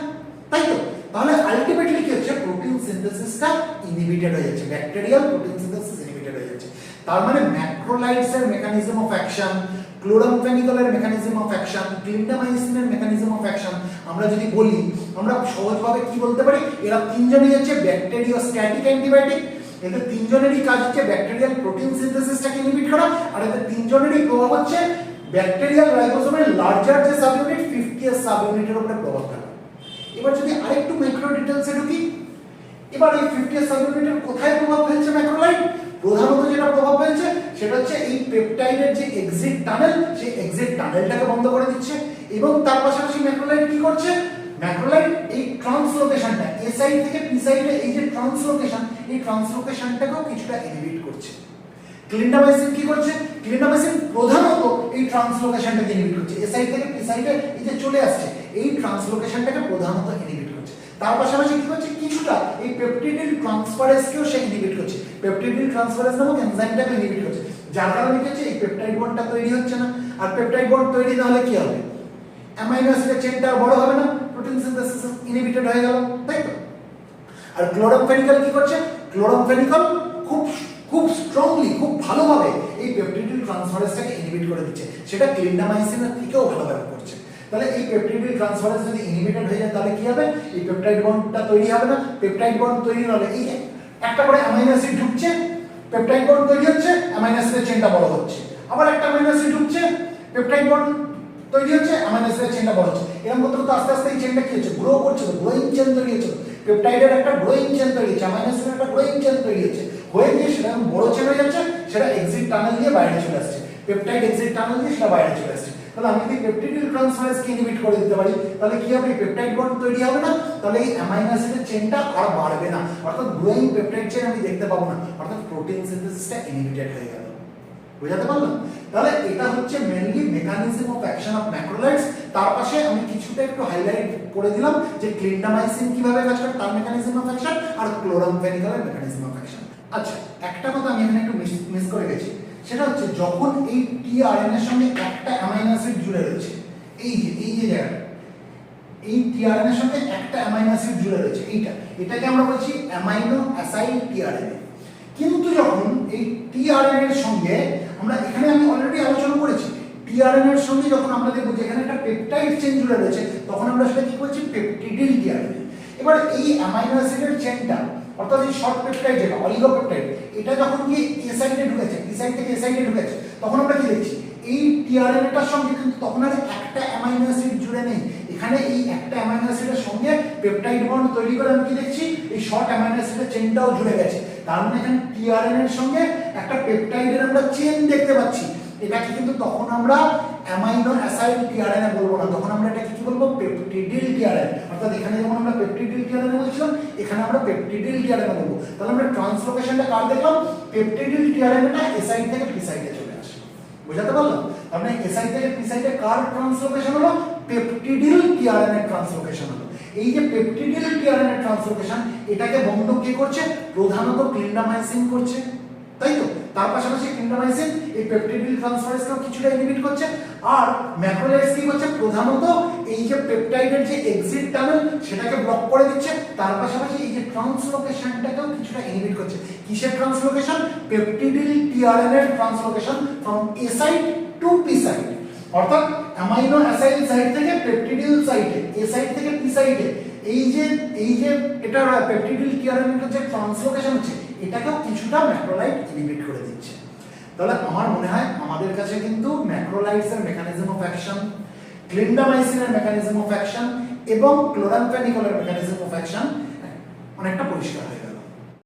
তাই তো? তাহলে আলটিমেটলি কি হচ্ছে, প্রোটিন সিনথেসিসটা ইনহিবিটেড হয়ে যাচ্ছে, ব্যাকটেরিয়াল প্রোটিন সিনথেসিস ইনহিবিটেড হয়ে যাচ্ছে। তার মানে ম্যাক্রোলাইডসের মেকানিজম অফ অ্যাকশন, ক্লোরামফেনিক্যালের মেকানিজম অফ অ্যাকশন, ক্লিন্ডামাইসিনের মেকানিজম অফ অ্যাকশন আমরা যদি বলি, আমরা সহজভাবে কি বলতে পারি, এরা তিনজনই হচ্ছে ব্যাকটেরিওস্ট্যাটিক অ্যান্টিবায়োটিক। এদের তিনজনেরই কাজ হচ্ছে ব্যাকটেরিয়াল প্রোটিন সিনথেসিসটাকে ইনহিবিট করা, আর এদের তিনজনেরই প্রভাব হচ্ছে ব্যাকটেরিয়াল রাইবোসোমের লার্জার যে সাবইউনিট 50th সাবইউনিটের উপরে প্রভাব ফেলা। এবার যদি আরেকটু ম্যাক্রো ডিটেইলসে ঢুকি, এবার এই 50th সাবইউনিটের কোথায় প্রভাব ফেলছে ম্যাক্রোলাইড? প্রধানত যেটা প্রভাব ফেলছে সেটা হচ্ছে এই পেপটাইডের যে এক্সিট টানেল, সেই এক্সিট টানেলটাকে বন্ধ করে দিচ্ছে। এবং তার পাশাপাশি ম্যাক্রোলাইড কি করছে, ম্যাক্রোলাইড এই ট্রান্সলোকেশনটা এ সাইড থেকে পি সাইডে, এই যে ট্রান্সলোকেশন, এই ট্রান্সলোকেশনটাকেও কিছুটা ইনহিবিট করছে। ক্লিন্ডামাইসিন কি করছে, ক্লিন্ডামাইসিন প্রধানত এই ট্রান্সলোকেশনটাকে ইনহিবিট করছে, এ সাইড থেকে পি সাইডে এই যে চলে আসছে, এই ট্রান্সলোকেশনটাকে প্রধানত ইনহিবিট করছে। তার পাশাপাশি কি করছে, কিছুটা এই পেপটিডিল ট্রান্সফারেজকেও সে ইনহিবিট করছে, পেপটিডিল ট্রান্সফারেজ নামক এনজাইমটাকে ইনহিবিট করছে, যার কারণে কি হচ্ছে, এই পেপটাইড বন্ডটা তৈরি হচ্ছে না। আর পেপটাইড বন্ড তৈরি না হলে কি হবে, অ্যামাইনো অ্যাসিডের চেইনটা বড় হবে না, প্রোটিন সিনথেসিস ইনহিবিটেড হয়ে গেল, তাই তো? আর ক্লোরামফেনিক্যাল কি করছে, ক্লোরামফেনিক্যাল খুব স্ট্রংলি, খুব ভালোভাবে এই পেপটিডিল ট্রান্সফারেজটাকে ইনহিবিট করে দিচ্ছে, সেটা ক্লিন্ডামাইসিনের থেকেও ভালোভাবে করছে। তাহলে এই পেপটিডিল ট্রান্সফারেজ যদি ইনহিবিটেড হয়ে যায়, তাহলে কি হবে, এই পেপটাইড বন্ডটা তৈরি হবে না। পেপটাইড বন্ড তৈরি না হলে এই একটা করে অ্যামাইনো অ্যাসিড ঢুকছে, পেপটাইড বন্ড তৈরি হচ্ছে, অ্যামাইনো অ্যাসিডের চেইনটা বড় হচ্ছে, আবার একটা অ্যামাইনো অ্যাসিড ঢুকছে, পেপটাইড বন্ড তৈরি হচ্ছে, অ্যামাইনো অ্যাসিডের চেইনটা বড় হচ্ছে। এরকম করতে করতে আস্তে আস্তে এই চেইনটা কি হচ্ছে, গ্রো করছে, গ্রোয়িং চেইন তৈরি হচ্ছে, পেপটাইডের একটা গ্রোয়িং চেইন তৈরি হচ্ছে, অ্যামাইনো অ্যাসিডের একটা গ্রোয়িং চেইন তৈরি হচ্ছে, হয়ে গিয়ে সেটা বড় চেইন হয়ে যাচ্ছে, সেটা এক্সিট টানেল দিয়ে বাইরে চলে আসছে, পেপটাইড এক্সিট টানেল দিয়ে সেটা বাইরে চলে আসছে। তাহলে আমি যদি পেপটিডিল ট্রান্সফারেজকে ইনহিবিট করে দিতে পারি, তাহলে কি হবে, পেপটাইড বন্ড তৈরি হবে না, তাহলে এই অ্যামাইনো অ্যাসিডের চেইনটা আর বাড়বে না, অর্থাৎ গ্রোয়িং পেপটাইড চেইন আমি দেখতে পাবো না, অর্থাৎ প্রোটিন সিনথেসিসটা ইনহিবিটেড হয়ে গেল। বুঝাতে পারলাম? তাহলে এটা হচ্ছে mainly mechanism of action of macrolides. তার পাশে আমি কিছুটা একটু হাইলাইট করে দিলাম যে ক্লিন্ডামাইসিন কিভাবে কাজ করে, তার মেকানিজম অফ অ্যাকশন, আর ক্লোরামফেনিক্যালের মেকানিজম অফ অ্যাকশন। আচ্ছা, একটা কথা আমি এখানে একটু মিস করে গেছি, সেটা হচ্ছে যখন এই টিআরএনএ এর সঙ্গে একটা অ্যামাইনো অ্যাসিড জুড়ে রয়েছে, এই যে জায়গাটা, এই টিআরএনএ এর সঙ্গে একটা অ্যামাইনো অ্যাসিড জুড়ে রয়েছে, এটাকে আমরা বলছি অ্যামাইনো অ্যাসাইল টিআরএনএ। কিন্তু যখন এই টিআরএনএ এর সঙ্গে আমরা, এখানে আমি অলরেডি আলোচনা করেছি, টিআরএনএ এর সঙ্গে যখন আমরা দেখব যে এখানে একটা পেপটাইড চেইন জুড়ে রয়েছে, তখন আমরা সেটা কি বলছি, পেপটিডিল টিআরএনএ। এবার এই অ্যামাইনো অ্যাসিডের চেইনটা, অর্থাৎ এই শর্ট পেপটাইড যেটা অলিগোপেপটাইড, এটা যখন কি এ সাইডে ঢুকেছে, পি সাইড থেকে এ সাইডে ঢুকেছে, তখন আমরা কি দেখছি, এই টিআরএনএটার সঙ্গে কিন্তু তখন আর একটা অ্যামাইনো অ্যাসিড জুড়ে নেই, এখানে এই একটা অ্যামাইনো অ্যাসিডের সঙ্গে পেপটাইড বন্ড তৈরি করে আমি কি দেখছি, এই শর্ট অ্যামাইনো অ্যাসিডের চেইনটাও জুড়ে গেছে। তার মানে এখানে টিআরএনএ এর সঙ্গে একটা পেপটাইডের আমরা চেইন দেখতে পাচ্ছি। এটাকে কিন্তু তখন আমরা অ্যামাইনো অ্যাসাইল টিআরএনএ বলবো না, তখন আমরা এটাকে কি বলবো, পেপটিডিল টিআরএনএ। অর্থাৎ এখানে যেমন আমরা পেপটিডিল টিআরএনএ বলছিলাম, এখানে আমরা পেপটিডিল টিআরএনএ বলবো। তাহলে আমরা ট্রান্সলোকেশনটা কার দেখলাম, পেপটিডিল টিআরএনএটা এ সাইড থেকে পি সাইডে চলে আসে। বুঝাতে পারলাম? তার মানে এ সাইড থেকে পি সাইডে কার ট্রান্সলোকেশন হলো, পেপটিডিল টিআরএনএ ট্রান্সলোকেশন হলো। এই যে পেপটিডিল টিআরএনএ ট্রান্সলোকেশন, এটাকে বন্ধ কে করছে, প্রধানত ক্লিন্ডামাইসিন করছে, তাই তো? তার পাশাপাশি ক্লিন্ডামাইসিন এই পেপটিডিল ট্রান্সফারেজকেও কিছুটা ইনহিবিট করছে, আর ম্যাক্রোলাইডস কি করছে, প্রধানত এই যে পেপটাইডের যে এক্সিট টানেল সেটাকে ব্লক করে দিচ্ছে, তার পাশাপাশি এই যে ট্রান্সলোকেশনটাকেও কিছুটা ইনহিবিট করছে। কিসের translocation? Peptidyl tRNA translocation from A site to P site, অর্থাৎ অ্যামাইনো অ্যাসাইল সাইট থেকে পেপটিডিল সাইটে, এ সাইট থেকে পি সাইটে এই যে এটা পেপটিডিল টিআরএনএর যে ট্রান্সলোকেশন হচ্ছে এটাকেও কিছুটা ম্যাক্রোলাইড ইনহিবিট করে দিচ্ছে। তাহলে আমার মনে হয় আমাদের কাছে কিন্তু ম্যাক্রোলাইডস এর মেকানিজম অফ অ্যাকশন, ক্লিন্ডামাইসিনের মেকানিজম অফ অ্যাকশন এবং ক্লোরামফেনিকলের মেকানিজম অফ অ্যাকশন অনেকটা পরিষ্কার হয়ে গেল।